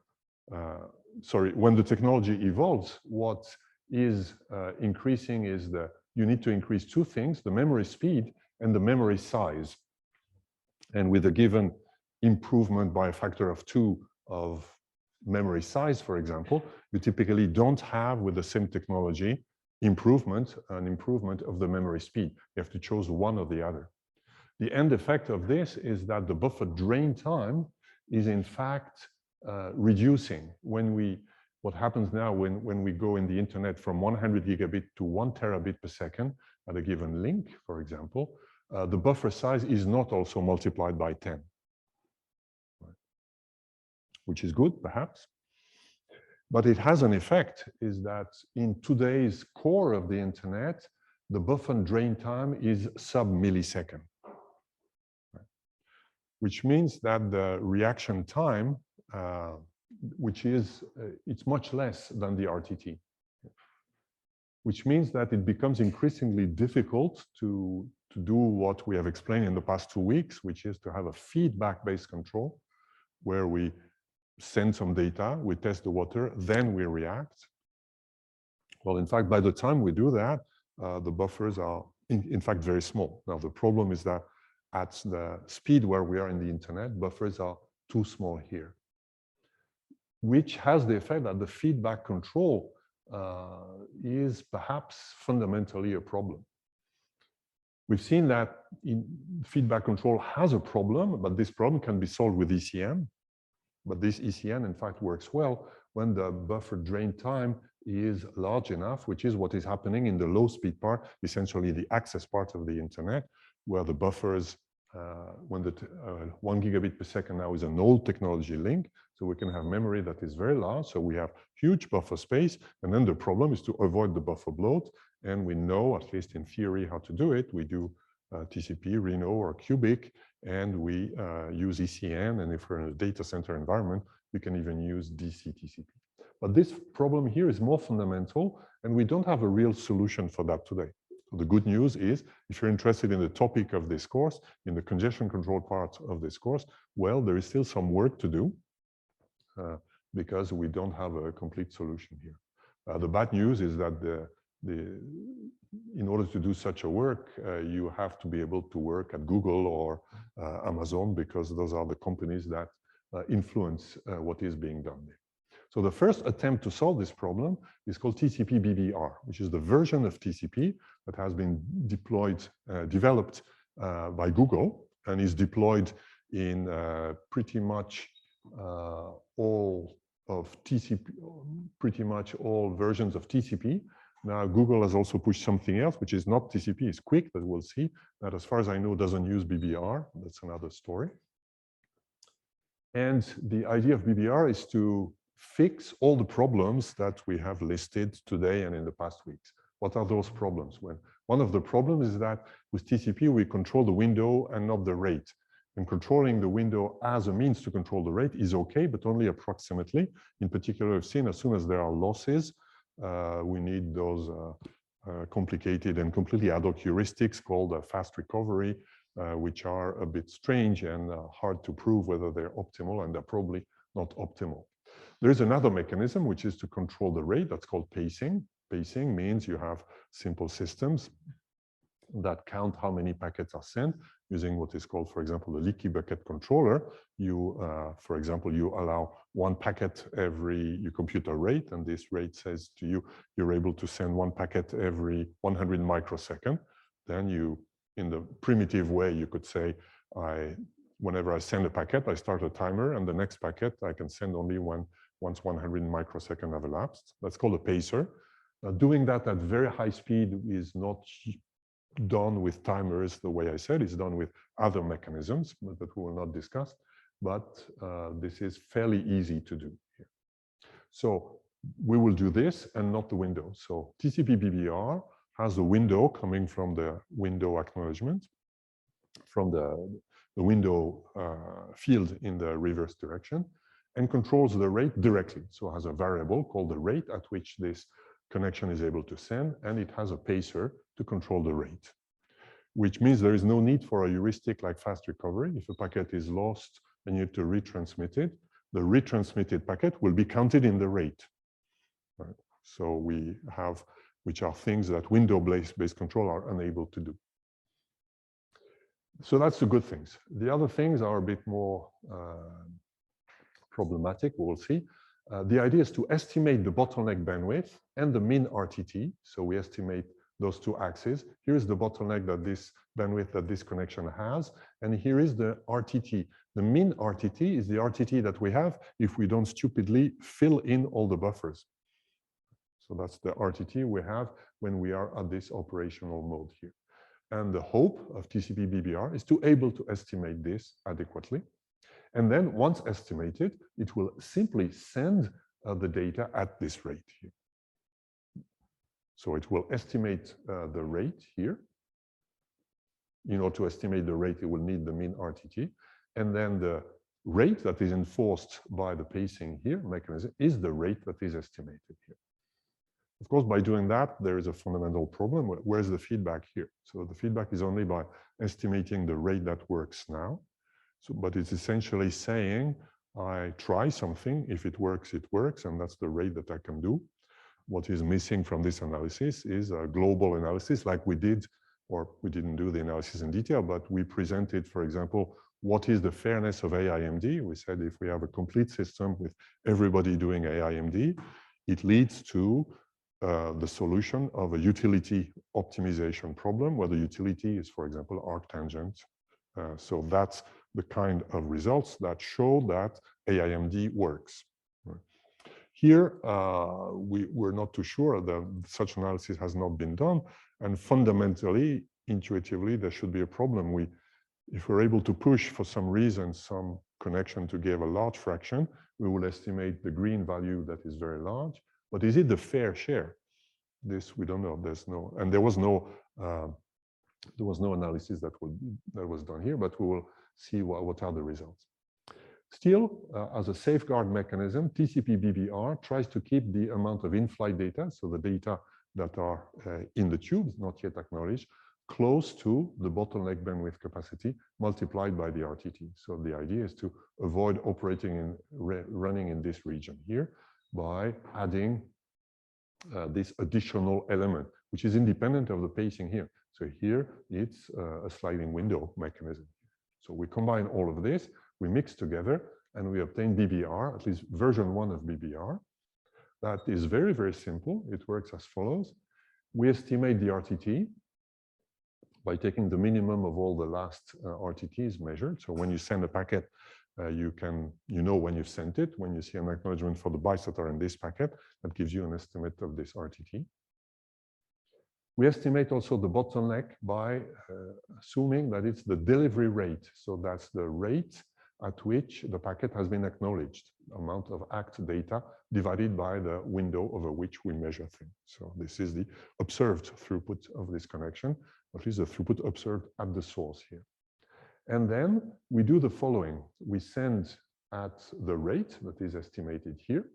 when the technology evolves, what is increasing is you need to increase two things, the memory speed and the memory size. And with a given improvement by a factor of 2 of memory size, for example, you typically don't have, with the same technology, an improvement of the memory speed. You have to choose one or the other. The end effect of this is that the buffer drain time is in fact reducing. What happens now when we go in the internet from 100 gigabit to 1 terabit per second at a given link, for example, the buffer size is not also multiplied by 10. Which is good, perhaps. But it has an effect, is that in today's core of the internet, the buffer drain time is sub-millisecond. Which means that the reaction time, it's much less than the RTT. Which means that it becomes increasingly difficult to do what we have explained in the past 2 weeks, which is to have a feedback-based control, where we send some data, we test the water, then we react. Well, in fact, by the time we do that, the buffers are in fact very small. Now, the problem is that at the speed where we are in the internet, buffers are too small here, which has the effect that the feedback control is perhaps fundamentally a problem. We've seen that feedback control has a problem, but this problem can be solved with ECN. But this ECN, in fact, works well when the buffer drain time is large enough, which is what is happening in the low-speed part, essentially the access part of the internet, where the buffers, when the 1 gigabit per second now is an old technology link, so we can have memory that is very large, so we have huge buffer space, and then the problem is to avoid the buffer bloat, and we know, at least in theory, how to do it. We do TCP, Reno, or Cubic, and we use ECN, and if we're in a data center environment, we can even use DC TCP. But this problem here is more fundamental, and we don't have a real solution for that today. So the good news is, if you're interested in the topic of this course, in the congestion control part of this course, well, there is still some work to do because we don't have a complete solution here. The bad news is that in order to do such a work, you have to be able to work at Google or Amazon, because those are the companies that influence what is being done there. So the first attempt to solve this problem is called Tcpbr, which is the version of TCP that has been developed by Google and is deployed in pretty much all versions of TCP. Now, Google has also pushed something else, which is not TCP, it's QUIC, that we'll see. That, as far as I know, doesn't use BBR. That's another story. And the idea of BBR is to fix all the problems that we have listed today and in the past weeks. What are those problems? Well, one of the problems is that with TCP, we control the window and not the rate. And controlling the window as a means to control the rate is okay, but only approximately. In particular, I've seen as soon as there are losses, we need those complicated and completely ad hoc heuristics called fast recovery, which are a bit strange and hard to prove whether they're optimal, and they're probably not optimal. There is another mechanism, which is to control the rate. That's called pacing. pacing means you have simple systems that count how many packets are sent using what is called, for example, the leaky bucket controller. For example, you allow one packet you compute a rate, and this rate says to you, you're able to send one packet every 100 microsecond. Then in the primitive way, you could say, whenever I send a packet, I start a timer, and the next packet I can send only once 100 microseconds have elapsed. That's called a pacer. Doing that at very high speed is not done with timers the way I said. It's done with other mechanisms that we will not discuss, but this is fairly easy to do here. So we will do this and not the window. So Tcpbr has a window coming from the window acknowledgement, from the window field in the reverse direction, and controls the rate directly. So it has a variable called the rate at which this connection is able to send, and it has a pacer to control the rate, which means there is no need for a heuristic like fast recovery. If a packet is lost and you have to retransmit it, the retransmitted packet will be counted in the rate. Right? So we have, which are things that window-based control are unable to do. So that's the good things. The other things are a bit more problematic, we will see. The idea is to estimate the bottleneck bandwidth and the min RTT. So we estimate those two axes. Here is the bottleneck that this bandwidth that this connection has, and here is the RTT. The min RTT is the RTT that we have if we don't stupidly fill in all the buffers. So that's the RTT we have when we are at this operational mode here. And the hope of Tcpbr is to able to estimate this adequately. And then once estimated, it will simply send the data at this rate here. So it will estimate the rate here. In order to estimate the rate, it will need the min RTT. And then the rate that is enforced by the pacing here mechanism is the rate that is estimated here. Of course, by doing that, there is a fundamental problem. Where's the feedback here? So the feedback is only by estimating the rate that works now. So, but it's essentially saying, I try something, if it works, and that's the rate that I can do. What is missing from this analysis is a global analysis like we did, or we didn't do the analysis in detail, but we presented, for example, what is the fairness of AIMD? We said if we have a complete system with everybody doing AIMD, it leads to the solution of a utility optimization problem, where the utility is, for example, arctangent. So that's the kind of results that show that AIMD works. Here, we're not too sure that such analysis has not been done. And fundamentally, intuitively, there should be a problem. If we're able to push for some reason some connection to give a large fraction, we will estimate the green value that is very large. But is it the fair share? This we don't know. There's no, and there was no analysis that was done here. But we will see what are the results. Still, as a safeguard mechanism, Tcpbr tries to keep the amount of in-flight data, so the data that are in the tubes, not yet acknowledged, close to the bottleneck bandwidth capacity multiplied by the RTT. So the idea is to avoid operating running in this region here by adding this additional element, which is independent of the pacing here. So here it's a sliding window mechanism. So we combine all of this, we mix together, and we obtain BBR, at least version 1 of BBR. That is very, very simple. It works as follows. We estimate the RTT by taking the minimum of all the last RTTs measured. So when you send a packet, you know when you've sent it. When you see an acknowledgement for the bytes that are in this packet, that gives you an estimate of this RTT. We estimate also the bottleneck by assuming that it's the delivery rate. So that's the rate at which the packet has been acknowledged, amount of ACT data divided by the window over which we measure things. So this is the observed throughput of this connection, at least the throughput observed at the source here. And then we do the following. We send at the rate that is estimated here.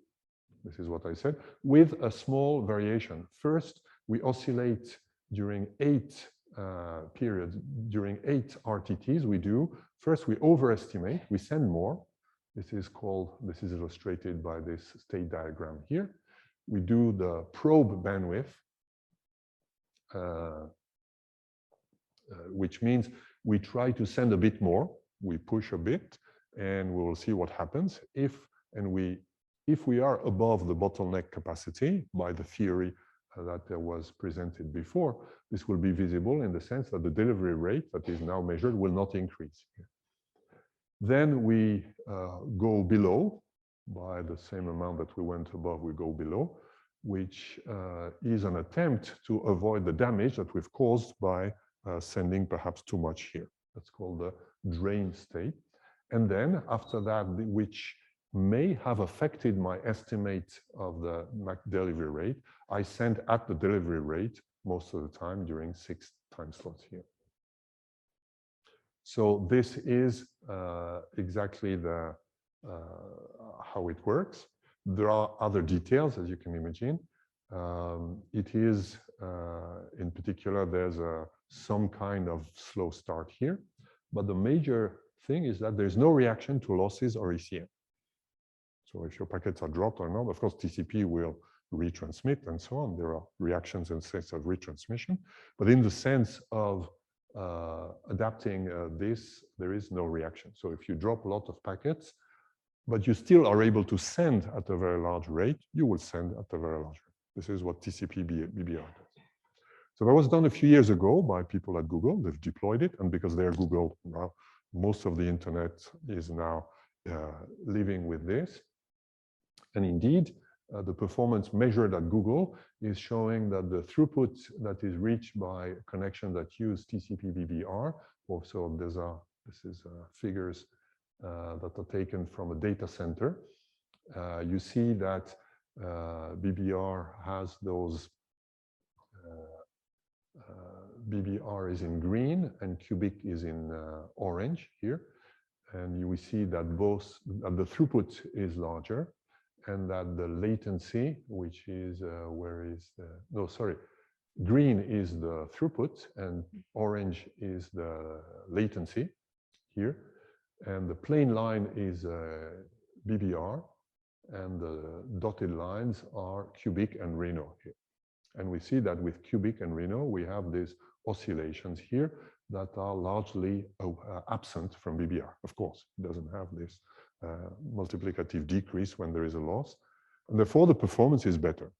This is what I said, with a small variation. First, we oscillate during 8 periods, during 8 RTTs we do. First, we overestimate, we send more. This is illustrated by this state diagram here. we do the probe bandwidth, which means we try to send a bit more, we push a bit, and we will see what happens. If we are above the bottleneck capacity by the theory that was presented before, this will be visible in the sense that the delivery rate that is now measured will not increase. Then we go below by the same amount that we went above, we go below, which is an attempt to avoid the damage that we've caused by sending perhaps too much here. That's called the drain state. And then after that, which may have affected my estimate of the delivery rate, I send at the delivery rate most of the time during 6 time slots here. So this is exactly the how it works. There are other details, as you can imagine. It is, in particular, there's some kind of slow start here. But the major thing is that there's no reaction to losses or ECM. So if your packets are dropped or not, of course, TCP will retransmit and so on. There are reactions and states of retransmission. But in the sense of adapting this, there is no reaction. So if you drop a lot of packets, but you still are able to send at a very large rate, you will send at a very large rate. This is what Tcpbr does. So that was done a few years ago by people at Google. They've deployed it, and because they're Google now, most of the internet is now living with this. And indeed, the performance measured at Google is showing that the throughput that is reached by connections that use Tcpbr, also this is figures that are taken from a data center. You see that BBR has those, BBR is in green and cubic is in orange here. And you will see that the throughput is larger, and that the latency, which is, green is the throughput and orange is the latency here. And the plain line is BBR, and the dotted lines are cubic and Reno here. And we see that with cubic and Reno, we have these oscillations here that are largely absent from BBR. Of course, it doesn't have this multiplicative decrease when there is a loss. And therefore, the performance is better,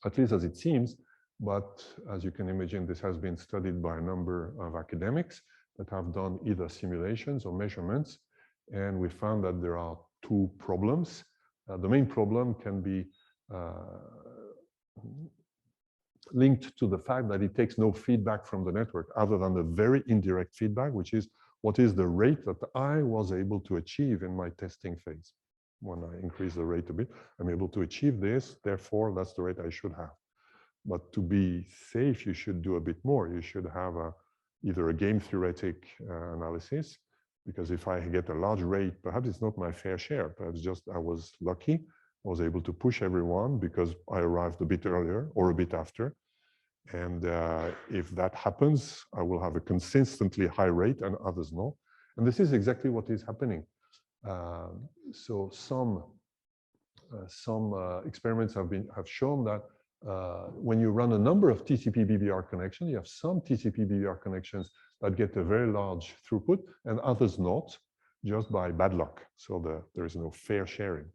at least as it seems. But as you can imagine, this has been studied by a number of academics that have done either simulations or measurements. And we found that there are 2 problems. The main problem can be linked to the fact that it takes no feedback from the network other than the very indirect feedback, which is what is the rate that I was able to achieve in my testing phase. When I increase the rate a bit, I'm able to achieve this, therefore that's the rate I should have. But to be safe, you should do a bit more. You should have either a game theoretic analysis, because if I get a large rate, perhaps it's not my fair share, perhaps just I was lucky, I was able to push everyone because I arrived a bit earlier or a bit after. And if that happens, I will have a consistently high rate and others not. And this is exactly what is happening. So some experiments have shown that when you run a number of TCP-BBR connections, you have some TCP-BBR connections that get a very large throughput and others not, just by bad luck. So there is no fair sharing.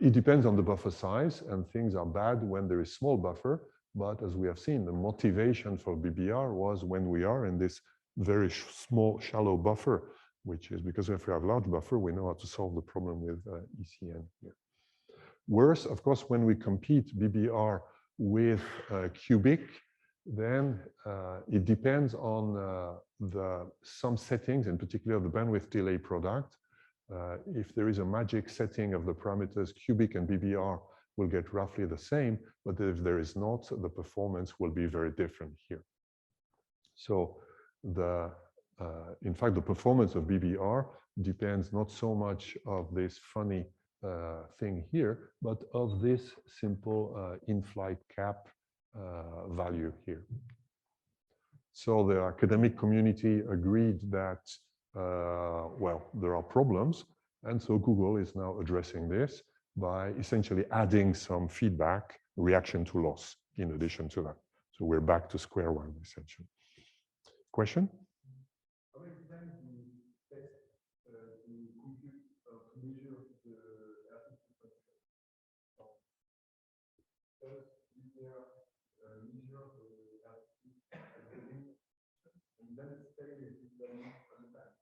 It depends on the buffer size, and things are bad when there is small buffer. But as we have seen, the motivation for BBR was when we are in this very small, shallow buffer, which is because if we have large buffer, we know how to solve the problem with ECN here. Worse, of course, when we compete BBR with cubic, then it depends on some settings, in particular the bandwidth delay product. If there is a magic setting of the parameters, cubic and BBR will get roughly the same, but if there is not, the performance will be very different here. So in fact, the performance of BBR depends not so much of this funny thing here, but of this simple in-flight cap value here. So the academic community agreed that, well, there are problems, and so Google is now addressing this. by essentially adding some feedback reaction to loss in addition to that. So we're back to square one, essentially. Question? How many times do you test to compute to measure the RTT function? First, measure the RTT and then stay with it all the time.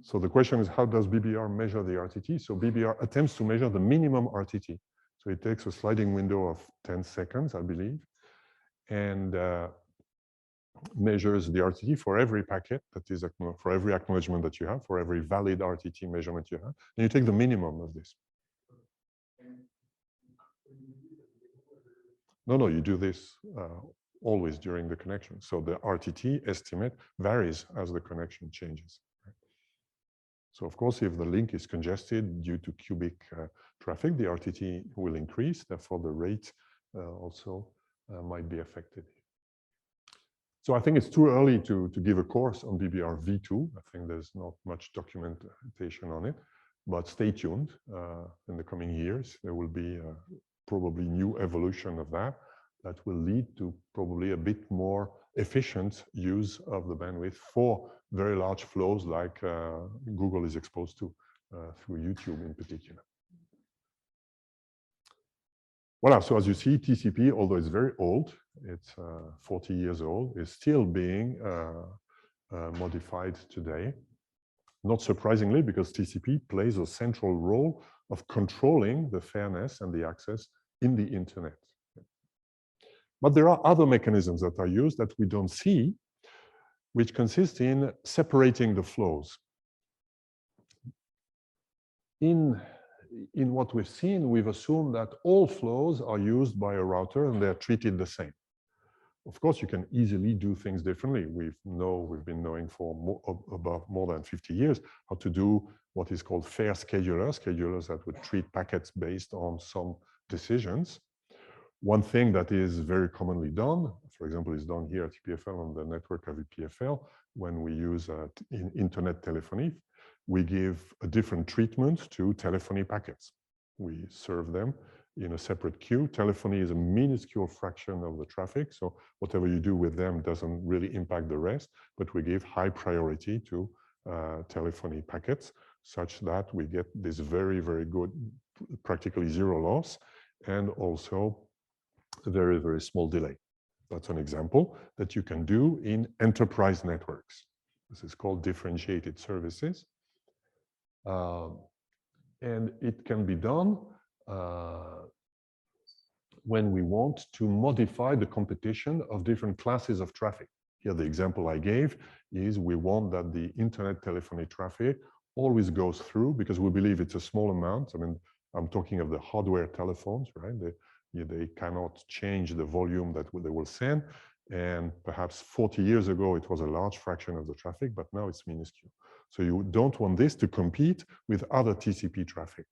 So the question is, how does BBR measure the RTT? So BBR attempts to measure the minimum RTT. So it takes a sliding window of 10 seconds, I believe, and measures the RTT for every packet, that is, for every acknowledgement that you have, for every valid RTT measurement you have. And you take the minimum of this. No, you do this always during the connection. So the RTT estimate varies as the connection changes. So of course, if the link is congested due to cubic traffic, the RTT will increase. Therefore, the rate also might be affected. So I think it's too early to give a course on BBR v2. I think there's not much documentation on it, but stay tuned. In the coming years, there will be probably new evolution of that will lead to probably a bit more efficient use of the bandwidth for very large flows like Google is exposed to through YouTube in particular. Voilà, so as you see, TCP, although it's very old, it's 40 years old, is still being modified today. Not surprisingly, because TCP plays a central role of controlling the fairness and the access in the internet. But there are other mechanisms that are used that we don't see, which consist in separating the flows. In what we've seen, we've assumed that all flows are used by a router and they're treated the same. Of course, you can easily do things differently. We've been knowing for more than 50 years how to do what is called fair schedulers that would treat packets based on some decisions. One thing that is very commonly done, for example, is done here at EPFL on the network of EPFL, when we use internet telephony, we give a different treatment to telephony packets. We serve them in a separate queue. Telephony is a minuscule fraction of the traffic, so whatever you do with them doesn't really impact the rest, but we give high priority to telephony packets such that we get this very, very good, practically zero loss, and also a very, very small delay. That's an example that you can do in enterprise networks. This is called differentiated services. And it can be done when we want to modify the competition of different classes of traffic. Here, the example I gave is we want that the internet telephony traffic always goes through because we believe it's a small amount. I mean, I'm talking of the hardware telephones, right? They cannot change the volume that they will send. And perhaps 40 years ago, it was a large fraction of the traffic, but now it's minuscule. So you don't want this to compete with other TCP traffic.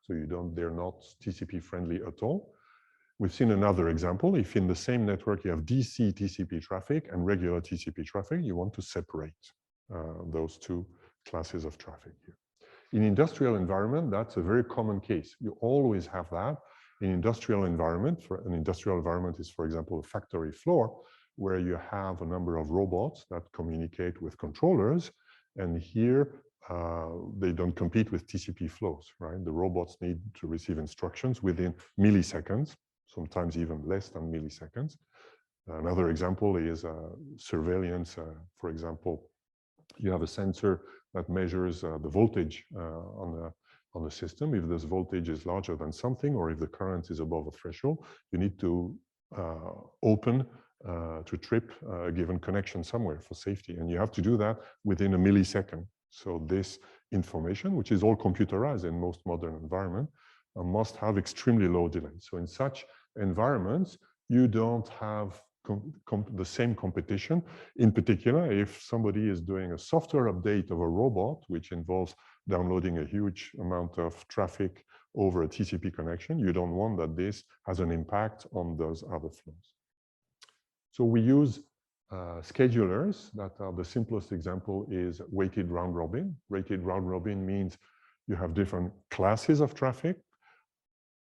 So they're not TCP friendly at all. We've seen another example. If in the same network you have DC TCP traffic and regular TCP traffic, you want to separate those two classes of traffic here. In industrial environment, that's a very common case. You always have that. In industrial environment, an industrial environment is, for example, a factory floor where you have a number of robots that communicate with controllers. And here, they don't compete with TCP flows, right? The robots need to receive instructions within milliseconds, sometimes even less than milliseconds. Another example is surveillance. For example, you have a sensor that measures the voltage on the system. If this voltage is larger than something, or if the current is above a threshold, you need to open to trip a given connection somewhere for safety. And you have to do that within a millisecond. So this information, which is all computerized in most modern environments, must have extremely low delay. So in such environments, you don't have the same competition. In particular, if somebody is doing a software update of a robot, which involves downloading a huge amount of traffic over a TCP connection, you don't want that this has an impact on those other flows. So we use schedulers that are the simplest example is weighted round robin. Weighted round robin means You have different classes of traffic.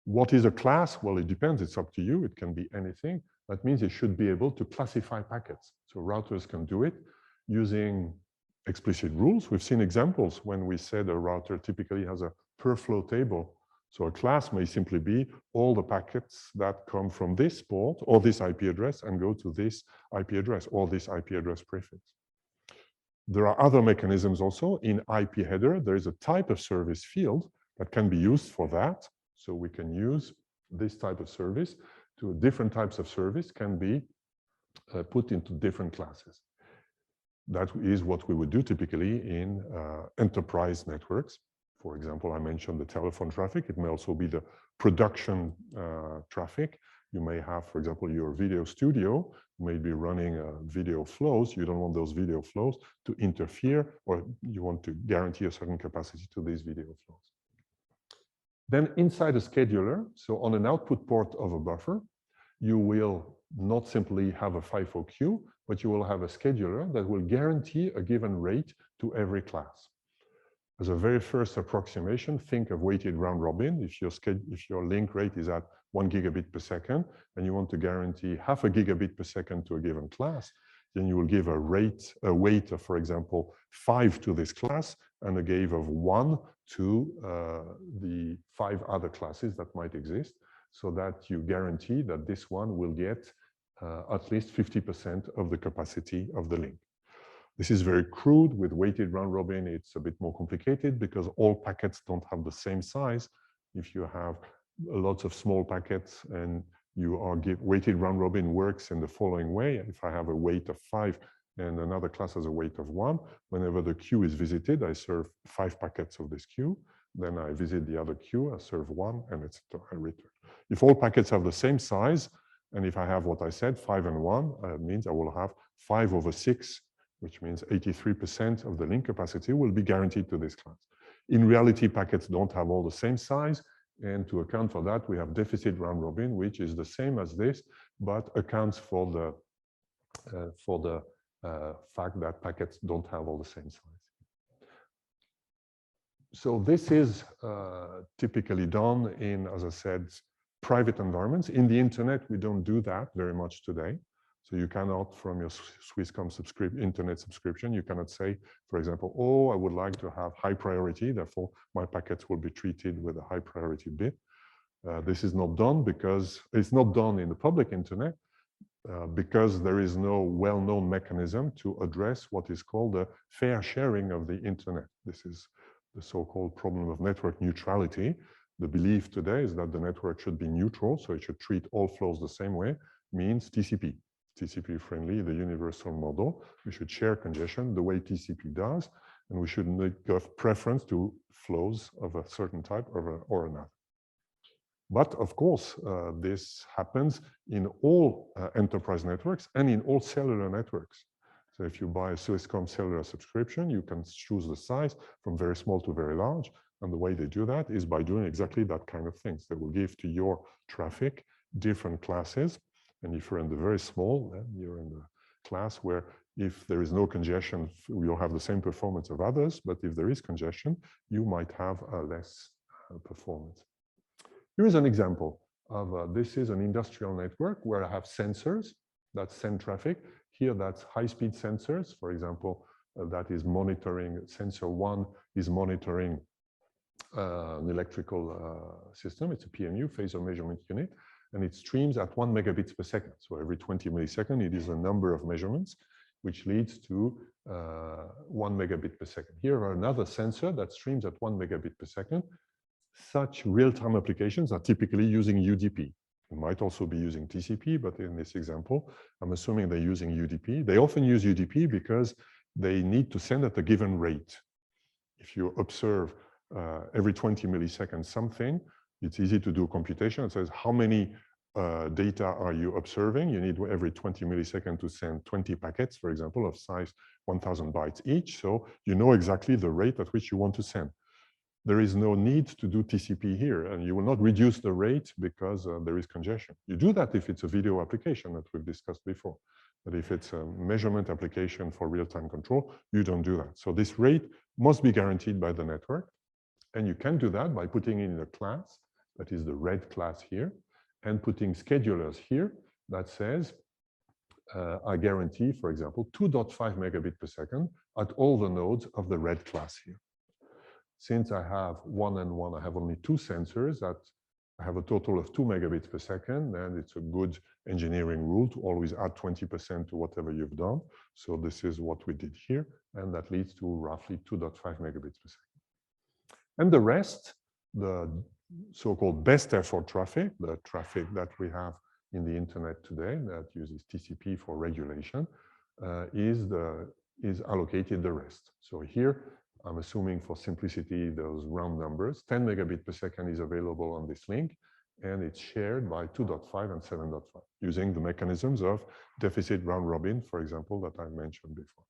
What is a class? Well, it depends. It's up to you. It can be anything. That means it should be able to classify packets. So routers can do it using explicit rules. We've seen examples when we said a router typically has a per flow table. So a class may simply be all the packets that come from this port or this IP address and go to this IP address or this IP address prefix. There are other mechanisms also. In IP header, there is a type of service field that can be used for that. So we can use this type of service to different types of service can be put into different classes. That is what we would do typically in enterprise networks. For example, I mentioned the telephone traffic. It may also be the production traffic. You may have, for example, your video studio may be running video flows. You don't want those video flows to interfere, or you want to guarantee a certain capacity to these video flows. Then inside a scheduler, so on an output port of a buffer, you will not simply have a FIFO queue, but you will have a scheduler that will guarantee a given rate to every class. As a very first approximation, think of weighted round robin. If your link rate is at 1 gigabit per second, and you want to guarantee half a gigabit per second to a given class, then you will give a weight of, for example, 5 to this class, and a gave of 1 to the 5 other classes that might exist, so that you guarantee that this one will get at least 50% of the capacity of the link. This is very crude. With weighted round robin, it's a bit more complicated because all packets don't have the same size. If you have lots of small packets and you are weighted round robin works in the following way. If I have a weight of 5 and another class has a weight of 1, whenever the queue is visited, I serve 5 packets of this queue. Then I visit the other queue, I serve 1, and etc. I return. If all packets have the same size, and if I have what I said, 5 and 1, it means I will have 5 over 6, which means 83% of the link capacity will be guaranteed to this class. In reality, packets don't have all the same size, and to account for that, we have deficit round robin, which is the same as this, but accounts for the fact that packets don't have all the same size. So this is typically done in, as I said, private environments. In the internet, we don't do that very much today. So you cannot, from your Swisscom internet subscription, you cannot say, for example, oh, I would like to have high priority, therefore my packets will be treated with a high priority bit. This is not done because it's not done in the public internet because there is no well-known mechanism to address what is called the fair sharing of the internet. This is the so-called problem of network neutrality. The belief today is that the network should be neutral, so it should treat all flows the same way, means TCP. TCP friendly, the universal model. We should share congestion the way TCP does, and we should give preference to flows of a certain type or another. But of course, this happens in all enterprise networks and in all cellular networks. So if you buy a Swisscom cellular subscription, you can choose the size from very small to very large. And the way they do that is by doing exactly that kind of things. They will give to your traffic different classes. And if you're in the very small, then you're in the class where if there is no congestion, you'll have the same performance of others. But if there is congestion, you might have less performance. Here is an example of this is an industrial network where I have sensors that send traffic. Here, that's high-speed sensors. For example, that is monitoring, sensor 1 is monitoring an electrical system. It's a PMU, phasor measurement unit. And it streams at 1 megabits per second. So every 20 milliseconds, it is a number of measurements, which leads to 1 megabit per second. Here are another sensor that streams at 1 megabit per second. Such real-time applications are typically using UDP. You might also be using TCP, but in this example, I'm assuming they're using UDP. They often use UDP because they need to send at a given rate. If you observe every 20 milliseconds something, it's easy to do a computation. It says, how many data are you observing? You need every 20 milliseconds to send 20 packets, for example, of size 1,000 bytes each. So you know exactly the rate at which you want to send. There is no need to do TCP here, and you will not reduce the rate because there is congestion. You do that if it's a video application that we've discussed before. But if it's a measurement application for real-time control, you don't do that. So this rate must be guaranteed by the network. And you can do that by putting in a class, that is the red class here, and putting schedulers here that says, I guarantee, for example, 2.5 megabit per second at all the nodes of the red class here. Since I have 1 and 1, I have only 2 sensors that I have a total of 2 megabits per second, and it's a good engineering rule to always add 20% to whatever you've done. So this is what we did here, and that leads to roughly 2.5 megabits per second. And the rest, the so-called best effort traffic, the traffic that we have in the internet today that uses TCP for regulation, is allocated the rest. So here, I'm assuming for simplicity, those round numbers, 10 megabit per second is available on this link, and it's shared by 2.5 and 7.5, using the mechanisms of deficit round robin, for example, that I mentioned before.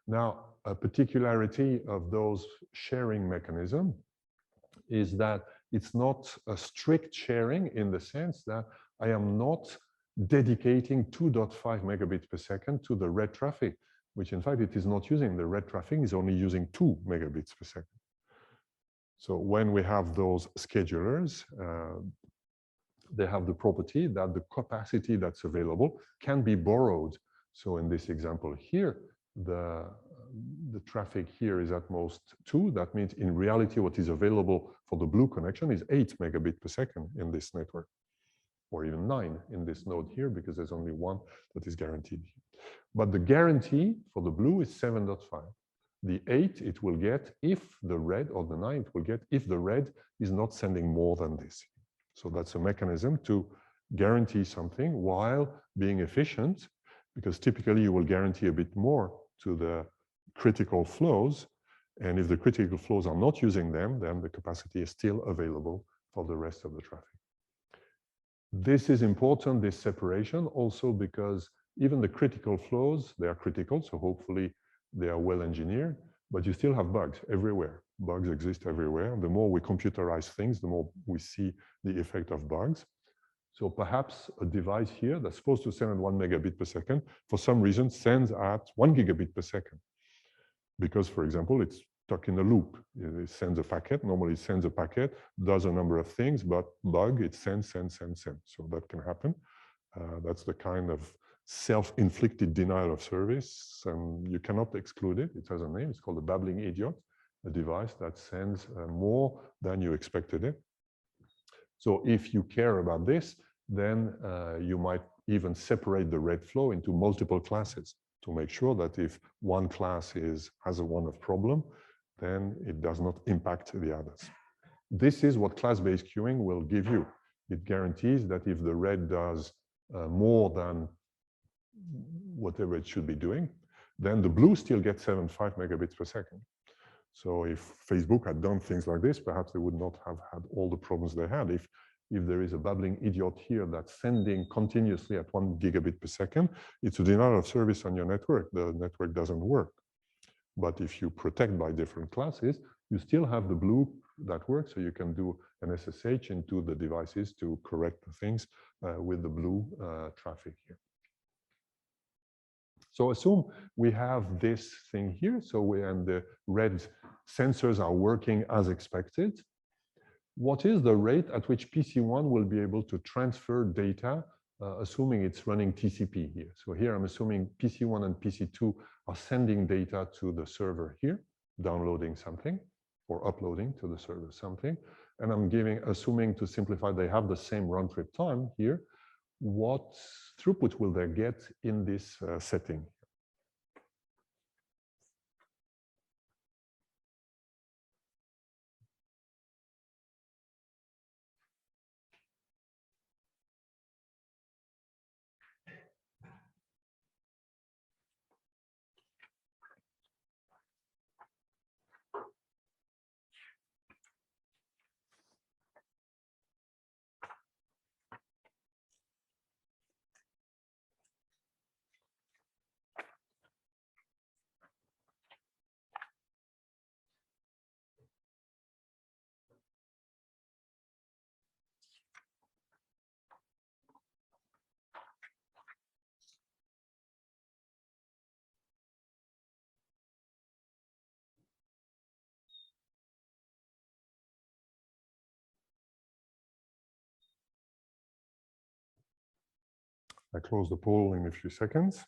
Now, a particularity of those sharing mechanisms is that it's not a strict sharing in the sense that I am not dedicating 2.5 megabits per second to the red traffic, which in fact it is not using. The red traffic is only using 2 megabits per second. So when we have those schedulers, they have the property that the capacity that's available can be borrowed. So in this example here, the traffic here is at most 2. That means in reality, what is available for the blue connection is 8 megabits per second in this network, or even 9 in this node here, because there's only 1 that is guaranteed here. But the guarantee for the blue is 7.5. The 8 it will get if the red, or the 9 it will get if the red is not sending more than this. So that's a mechanism to guarantee something while being efficient, because typically you will guarantee a bit more to the critical flows. And if the critical flows are not using them, then the capacity is still available for the rest of the traffic. This is important, this separation, also because even the critical flows, they are critical, so hopefully they are well engineered, but you still have bugs everywhere. Bugs exist everywhere. The more we computerize things, the more we see the effect of bugs. So perhaps a device here that's supposed to send at 1 megabit per second, for some reason sends at 1 gigabit per second. Because, for example, it's stuck in a loop. It sends a packet, normally it sends a packet, does a number of things, but bug, it sends. So that can happen. That's the kind of self-inflicted denial of service, and you cannot exclude it. It has a name, it's called a babbling idiot, a device that sends more than you expected it. So if you care about this, then you might even separate the red flow into multiple classes to make sure that if one class has a one of problem, then it does not impact the others. This is what class-based queuing will give you. It guarantees that if the red does more than whatever it should be doing, then the blue still gets 7.5 megabits per second. So if Facebook had done things like this, perhaps they would not have had all the problems they had. If there is a babbling idiot here that's sending continuously at 1 gigabit per second, it's a denial of service on your network. The network doesn't work. But if you protect by different classes, you still have the blue that works, so you can do an SSH into the devices to correct the things with the blue traffic here. So assume we have this thing here, and the red sensors are working as expected. What is the rate at which PC1 will be able to transfer data, assuming it's running TCP here? So here I'm assuming PC1 and PC2 are sending data to the server here, downloading something, or uploading to the server something. And I'm assuming to simplify, they have the same round trip time here. What throughput will they get in this setting? I close the poll in a few seconds.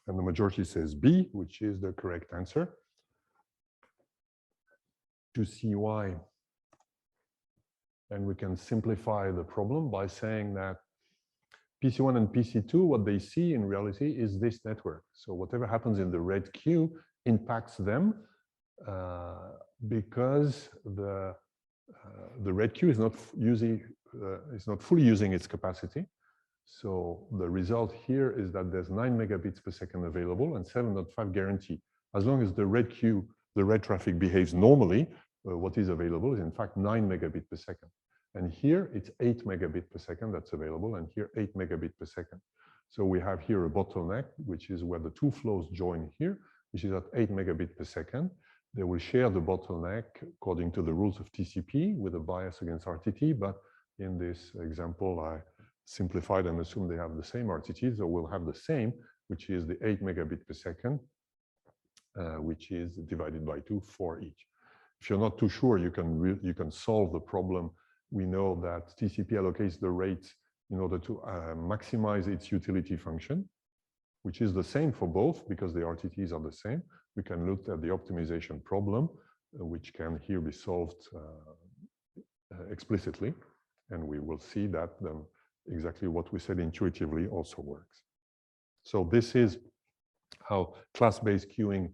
And the majority says B, which is the correct answer. To see why, and we can simplify the problem by saying that PC1 and PC2, what they see in reality is this network. So whatever happens in the red queue impacts them because the red queue is not fully using its capacity. So the result here is that there's 9 megabits per second available and 7.5 guarantee. As long as the red queue, the red traffic behaves normally, what is available is in fact 9 megabit per second. And here it's 8 megabit per second that's available, and here 8 megabit per second. So we have here a bottleneck, which is where the two flows join here, which is at 8 megabit per second. They will share the bottleneck according to the rules of TCP with a bias against RTT, but in this example, I simplified and assume they have the same RTT, so we'll have the same, which is the 8 megabit per second, which is divided by 2 for each. If you're not too sure, you can solve the problem. We know that TCP allocates the rate in order to maximize its utility function, which is the same for both because the RTTs are the same. We can look at the optimization problem, which can here be solved explicitly, and we will see that exactly what we said intuitively also works. So this is how class-based queuing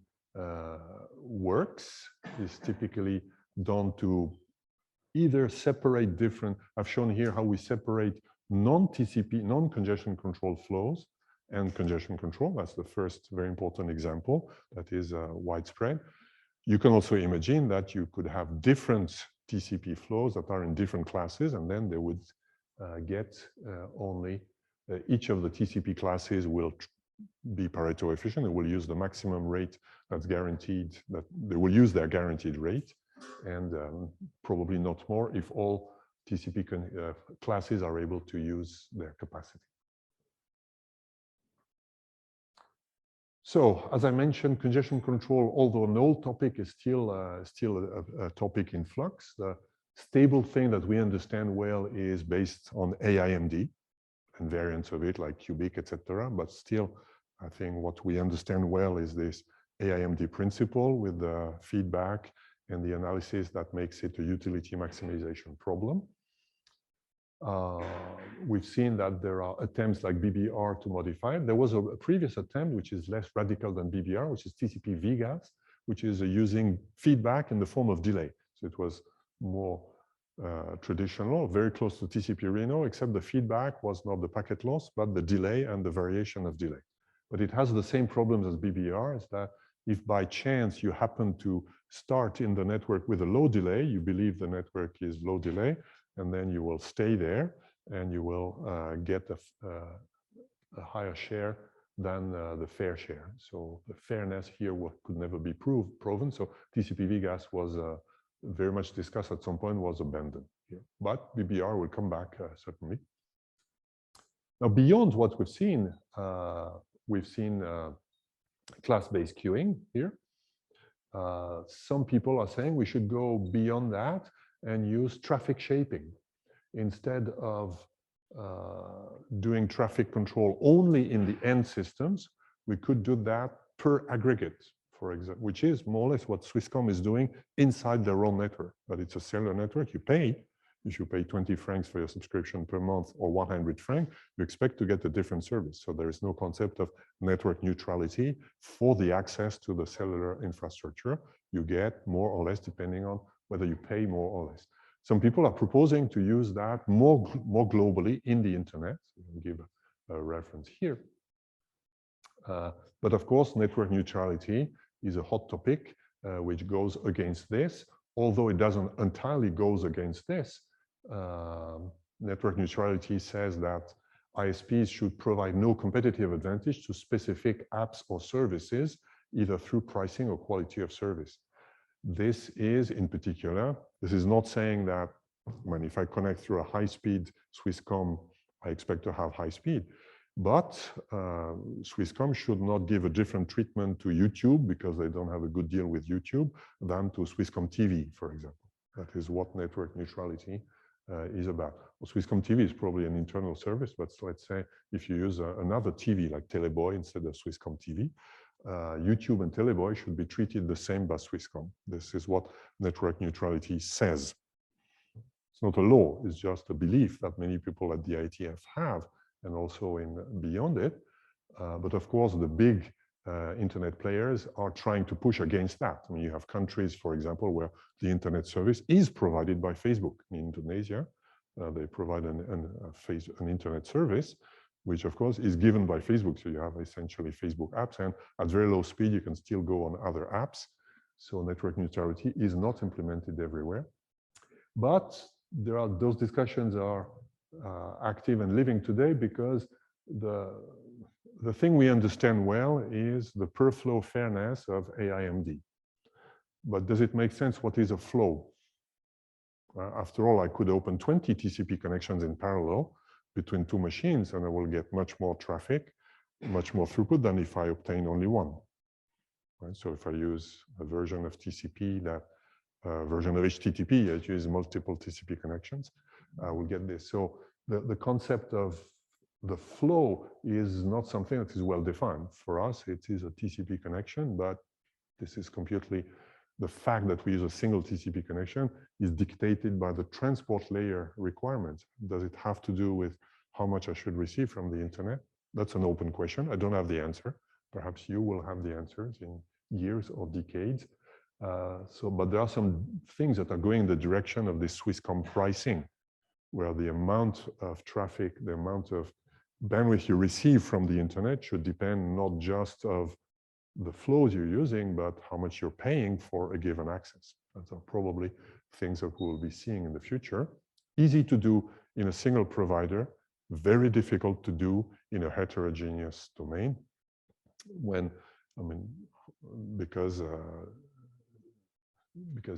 works. Is typically done to either separate different, I've shown here how we separate non-TCP, non-congestion control flows and congestion control. That's the first very important example that is widespread. You can also imagine that you could have different TCP flows that are in different classes, and then they would get only each of the TCP classes will be Pareto efficient. It will use the maximum rate that's guaranteed, that they will use their guaranteed rate, and probably not more if all TCP classes are able to use their capacity. So, as I mentioned, congestion control, although an old topic, is still a topic in flux. The stable thing that we understand well is based on AIMD and variants of it like cubic, etc. But still, I think what we understand well is this AIMD principle with the feedback and the analysis that makes it a utility maximization problem. We've seen that there are attempts like BBR to modify it. There was a previous attempt, which is less radical than BBR, which is TCP-VGAS, which is using feedback in the form of delay. So it was more traditional, very close to TCP-Reno, except the feedback was not the packet loss, but the delay and the variation of delay. But it has the same problems as BBR, is that if by chance you happen to start in the network with a low delay, you believe the network is low delay, and then you will stay there, and you will get a higher share than the fair share. So the fairness here could never be proven. So TCP-VGAS was very much discussed at some point, was abandoned here. But BBR will come back certainly. Now, beyond what we've seen class-based queuing here. Some people are saying we should go beyond that and use traffic shaping. Instead of doing traffic control only in the end systems, we could do that per aggregate, for example, which is more or less what Swisscom is doing inside their own network. But it's a cellular network. You pay. If you pay 20 francs for your subscription per month or 100 francs, you expect to get a different service. So there is no concept of network neutrality for the access to the cellular infrastructure. You get more or less depending on whether you pay more or less. Some people are proposing to use that more globally in the internet. So I'll give a reference here. But of course, network neutrality is a hot topic which goes against this. Although it doesn't entirely goes against this, network neutrality says that ISPs should provide no competitive advantage to specific apps or services, either through pricing or quality of service. This is, in particular, this is not saying that when if I connect through a high-speed Swisscom, I expect to have high speed. But Swisscom should not give a different treatment to YouTube because they don't have a good deal with YouTube than to Swisscom TV, for example. That is what network neutrality is about. Well, Swisscom TV is probably an internal service, but let's say if you use another TV like Teleboy instead of Swisscom TV, YouTube and Teleboy should be treated the same by Swisscom. This is what network neutrality says. It's not a law, it's just a belief that many people at the IETF have, and also beyond it. But of course, the big internet players are trying to push against that. I mean, you have countries, for example, where the internet service is provided by Facebook. In Indonesia, they provide an internet service, which of course is given by Facebook. So you have essentially Facebook apps, and at very low speed, you can still go on other apps. So network neutrality is not implemented everywhere. But those discussions are active and living today because the thing we understand well is the per flow fairness of AIMD. But does it make sense? What is a flow? After all, I could open 20 TCP connections in parallel between two machines, and I will get much more traffic, much more throughput than if I obtain only one. Right? So if I use a version of TCP, that version of HTTP, I use multiple TCP connections, I will get this. So the concept of the flow is not something that is well defined. For us, it is a TCP connection, but this is completely, the fact that we use a single TCP connection is dictated by the transport layer requirements. Does it have to do with how much I should receive from the internet? That's an open question. I don't have the answer. Perhaps you will have the answers in years or decades. But there are some things that are going in the direction of this Swisscom pricing, where the amount of traffic, the amount of bandwidth you receive from the internet should depend not just of the flows you're using, but how much you're paying for a given access. Those are probably things that we'll be seeing in the future. Easy to do in a single provider, very difficult to do in a heterogeneous domain. Because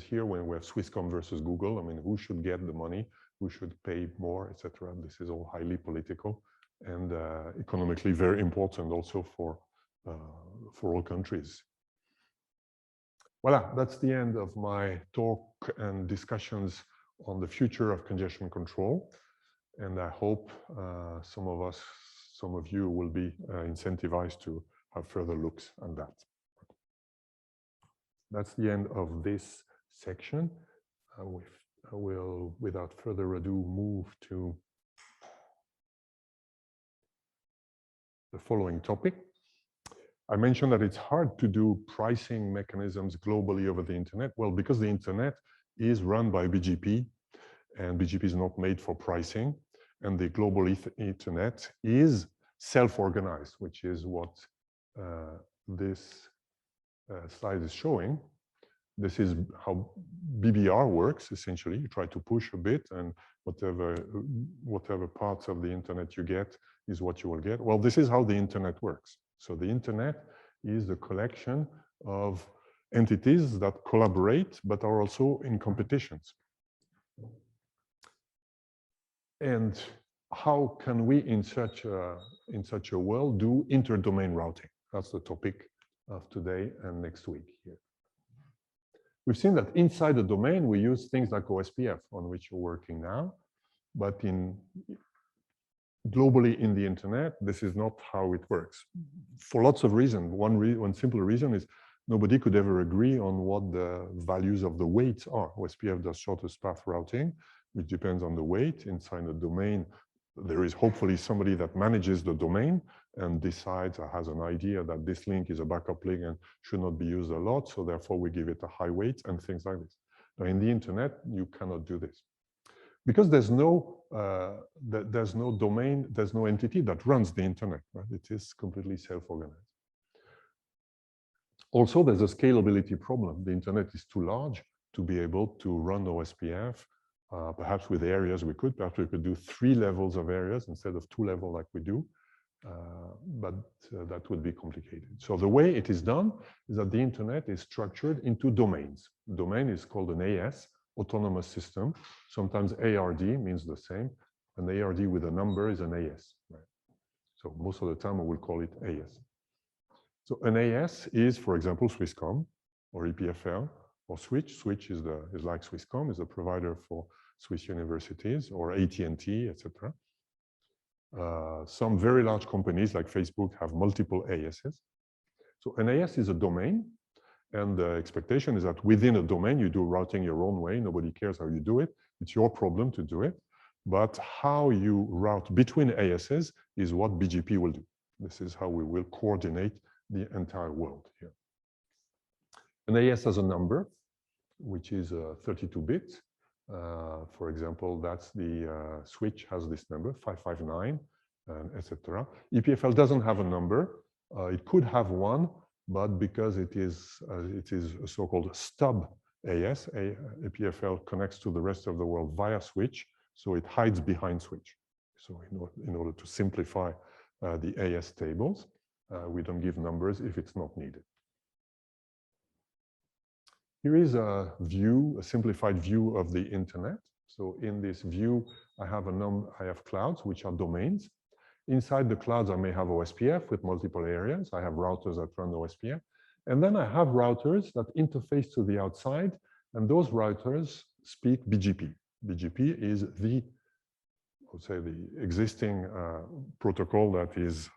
here when we have Swisscom versus Google, I mean, who should get the money, who should pay more, etc. This is all highly political and economically very important also for all countries. Voila, that's the end of my talk and discussions on the future of congestion control. And I hope some of you will be incentivized to have further looks on that. That's the end of this section. I will, without further ado, move to the following topic. I mentioned that it's hard to do pricing mechanisms globally over the internet. Well, because the internet is run by BGP, and BGP is not made for pricing, and the global internet is self-organized, which is what this slide is showing. This is how BBR works, essentially. You try to push a bit, and whatever parts of the internet you get is what you will get. Well, this is how the internet works. So the internet is the collection of entities that collaborate, but are also in competitions. And how can we, in such a world, do inter-domain routing? That's the topic of today and next week here. We've seen that inside the domain, we use things like OSPF, on which you're working now, but globally in the internet, this is not how it works. For lots of reasons. One simple reason is nobody could ever agree on what the values of the weights are. OSPF does shortest path routing, which depends on the weight. Inside the domain, there is hopefully somebody that manages the domain and decides or has an idea that this link is a backup link and should not be used a lot, so therefore we give it a high weight and things like this. Now in the internet, you cannot do this. Because there's no domain, there's no entity that runs the internet, right? It is completely self-organized. Also, there's a scalability problem. The internet is too large to be able to run OSPF. Perhaps with areas perhaps we could do 3 levels of areas instead of 2 levels like we do, but that would be complicated. So the way it is done is that the internet is structured into domains. Domain is called an AS, autonomous system. Sometimes ARD means the same. An ARD with a number is an AS. Right? So most of the time we will call it AS. So an AS is, for example, Swisscom or EPFL or Switch. Switch is like Swisscom, is a provider for Swiss universities, or AT&T, etc. Some very large companies like Facebook have multiple ASs. So an AS is a domain, and the expectation is that within a domain, you do routing your own way. Nobody cares how you do it. It's your problem to do it. But how you route between ASs is what BGP will do. This is how we will coordinate the entire world here. An AS has a number, which is 32 bits. For example, that's the switch has this number, 559, etc. EPFL doesn't have a number. It could have one, but because it is a so-called stub AS, EPFL connects to the rest of the world via switch, so it hides behind switch. So in order to simplify the AS tables, we don't give numbers if it's not needed. Here is a view, a simplified view of the internet. So in this view, I have clouds, which are domains. Inside the clouds, I may have OSPF with multiple areas. I have routers that run OSPF. And then I have routers that interface to the outside, and those routers speak BGP. BGP is the existing protocol that is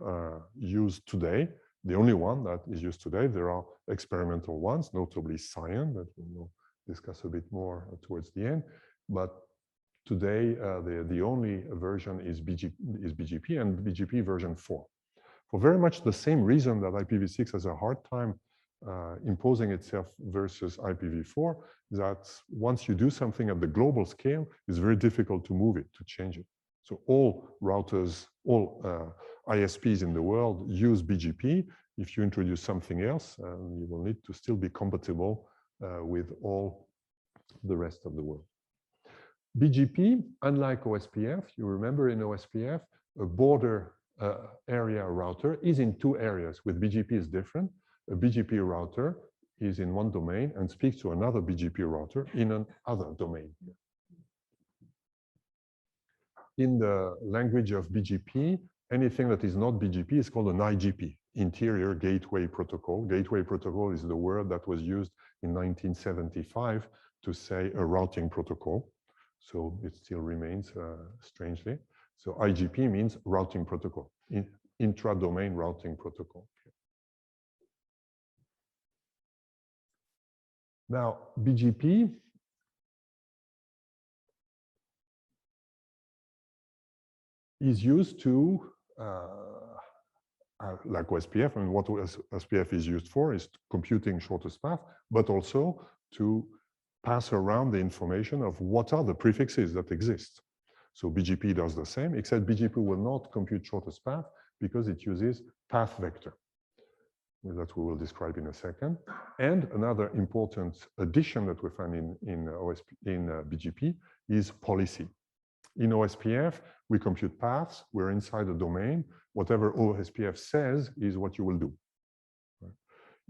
used today. The only one that is used today. There are experimental ones, notably Cyan, that we will discuss a bit more towards the end. But today, the only version is BGP and BGP version 4. For very much the same reason that IPv6 has a hard time imposing itself versus IPv4, that once you do something at the global scale, it's very difficult to move it, to change it. So all routers, all ISPs in the world use BGP. If you introduce something else, you will need to still be compatible with all the rest of the world. BGP, unlike OSPF, you remember in OSPF, a border area router is in two areas. With BGP is different. A BGP router is in one domain and speaks to another BGP router in another domain. In the language of BGP, anything that is not BGP is called an IGP, Interior Gateway Protocol. Gateway Protocol is the word that was used in 1975 to say a routing protocol. So it still remains, strangely. So IGP means routing protocol, intra-domain routing protocol. Now, BGP is used to, like OSPF, and what OSPF is used for is computing shortest path, but also to pass around the information of what are the prefixes that exist. So BGP does the same, except BGP will not compute shortest path because it uses path vector. That we will describe in a second. And another important addition that we find in BGP is policy. In OSPF, we compute paths. We're inside a domain. Whatever OSPF says is what you will do.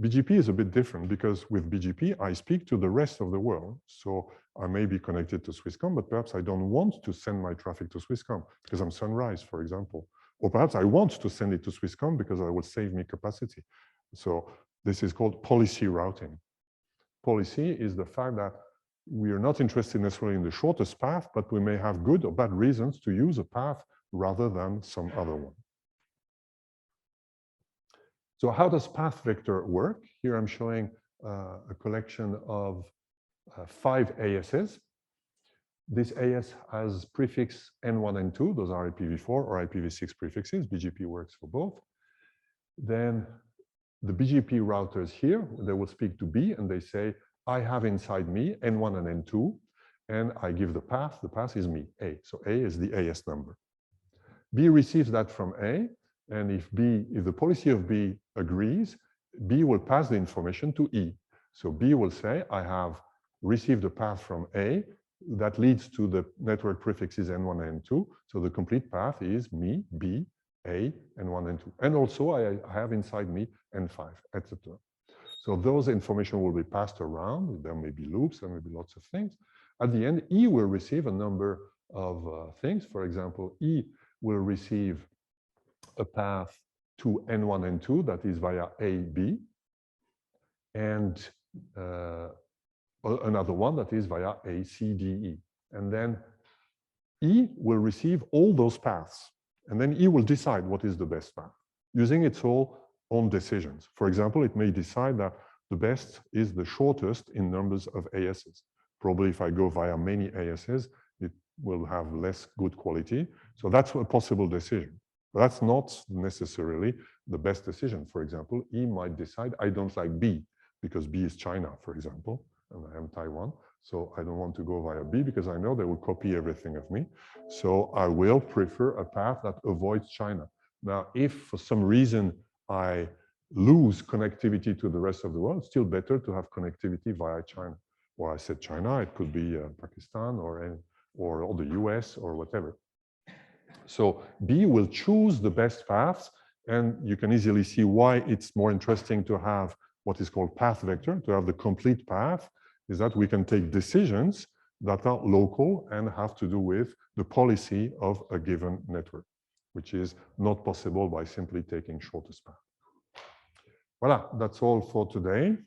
BGP is a bit different because with BGP, I speak to the rest of the world. So I may be connected to Swisscom, but perhaps I don't want to send my traffic to Swisscom because I'm Sunrise, for example. Or perhaps I want to send it to Swisscom because it will save me capacity. So this is called policy routing. Policy is the fact that we are not interested necessarily in the shortest path, but we may have good or bad reasons to use a path rather than some other one. So how does path vector work? Here I'm showing a collection of 5 ASs. This AS has prefix N1 and 2. Those are IPv4 or IPv6 prefixes. BGP works for both. Then the BGP routers here, they will speak to B and they say, I have inside me N1 and N2, and I give the path. The path is me, A. So A is the AS number. B receives that from A, and if the policy of B agrees, B will pass the information to E. So B will say, I have received a path from A that leads to the network prefixes N1 and N2. So the complete path is me, B, A, N1 and 2. And also I have inside me N5, etc. So those information will be passed around. There may be loops, there may be lots of things. At the end, E will receive a number of things. For example, E will receive a path to N1 and 2 that is via A, B. And another one that is via ACDE. And then E will receive all those paths. And then E will decide what is the best path, using its own decisions. For example, it may decide that the best is the shortest in numbers of ASs. Probably if I go via many ASs, it will have less good quality. So that's a possible decision. But that's not necessarily the best decision. For example, E might decide, I don't like B, because B is China, for example, and I am Taiwan. So I don't want to go via B because I know they will copy everything of me. So I will prefer a path that avoids China. Now, if for some reason I lose connectivity to the rest of the world, it's still better to have connectivity via China. Or I said China, it could be Pakistan or the US or whatever. So B will choose the best paths, and you can easily see why it's more interesting to have what is called path vector, to have the complete path, is that we can take decisions that are local and have to do with the policy of a given network, which is not possible by simply taking shortest path. Voilà, that's all for today.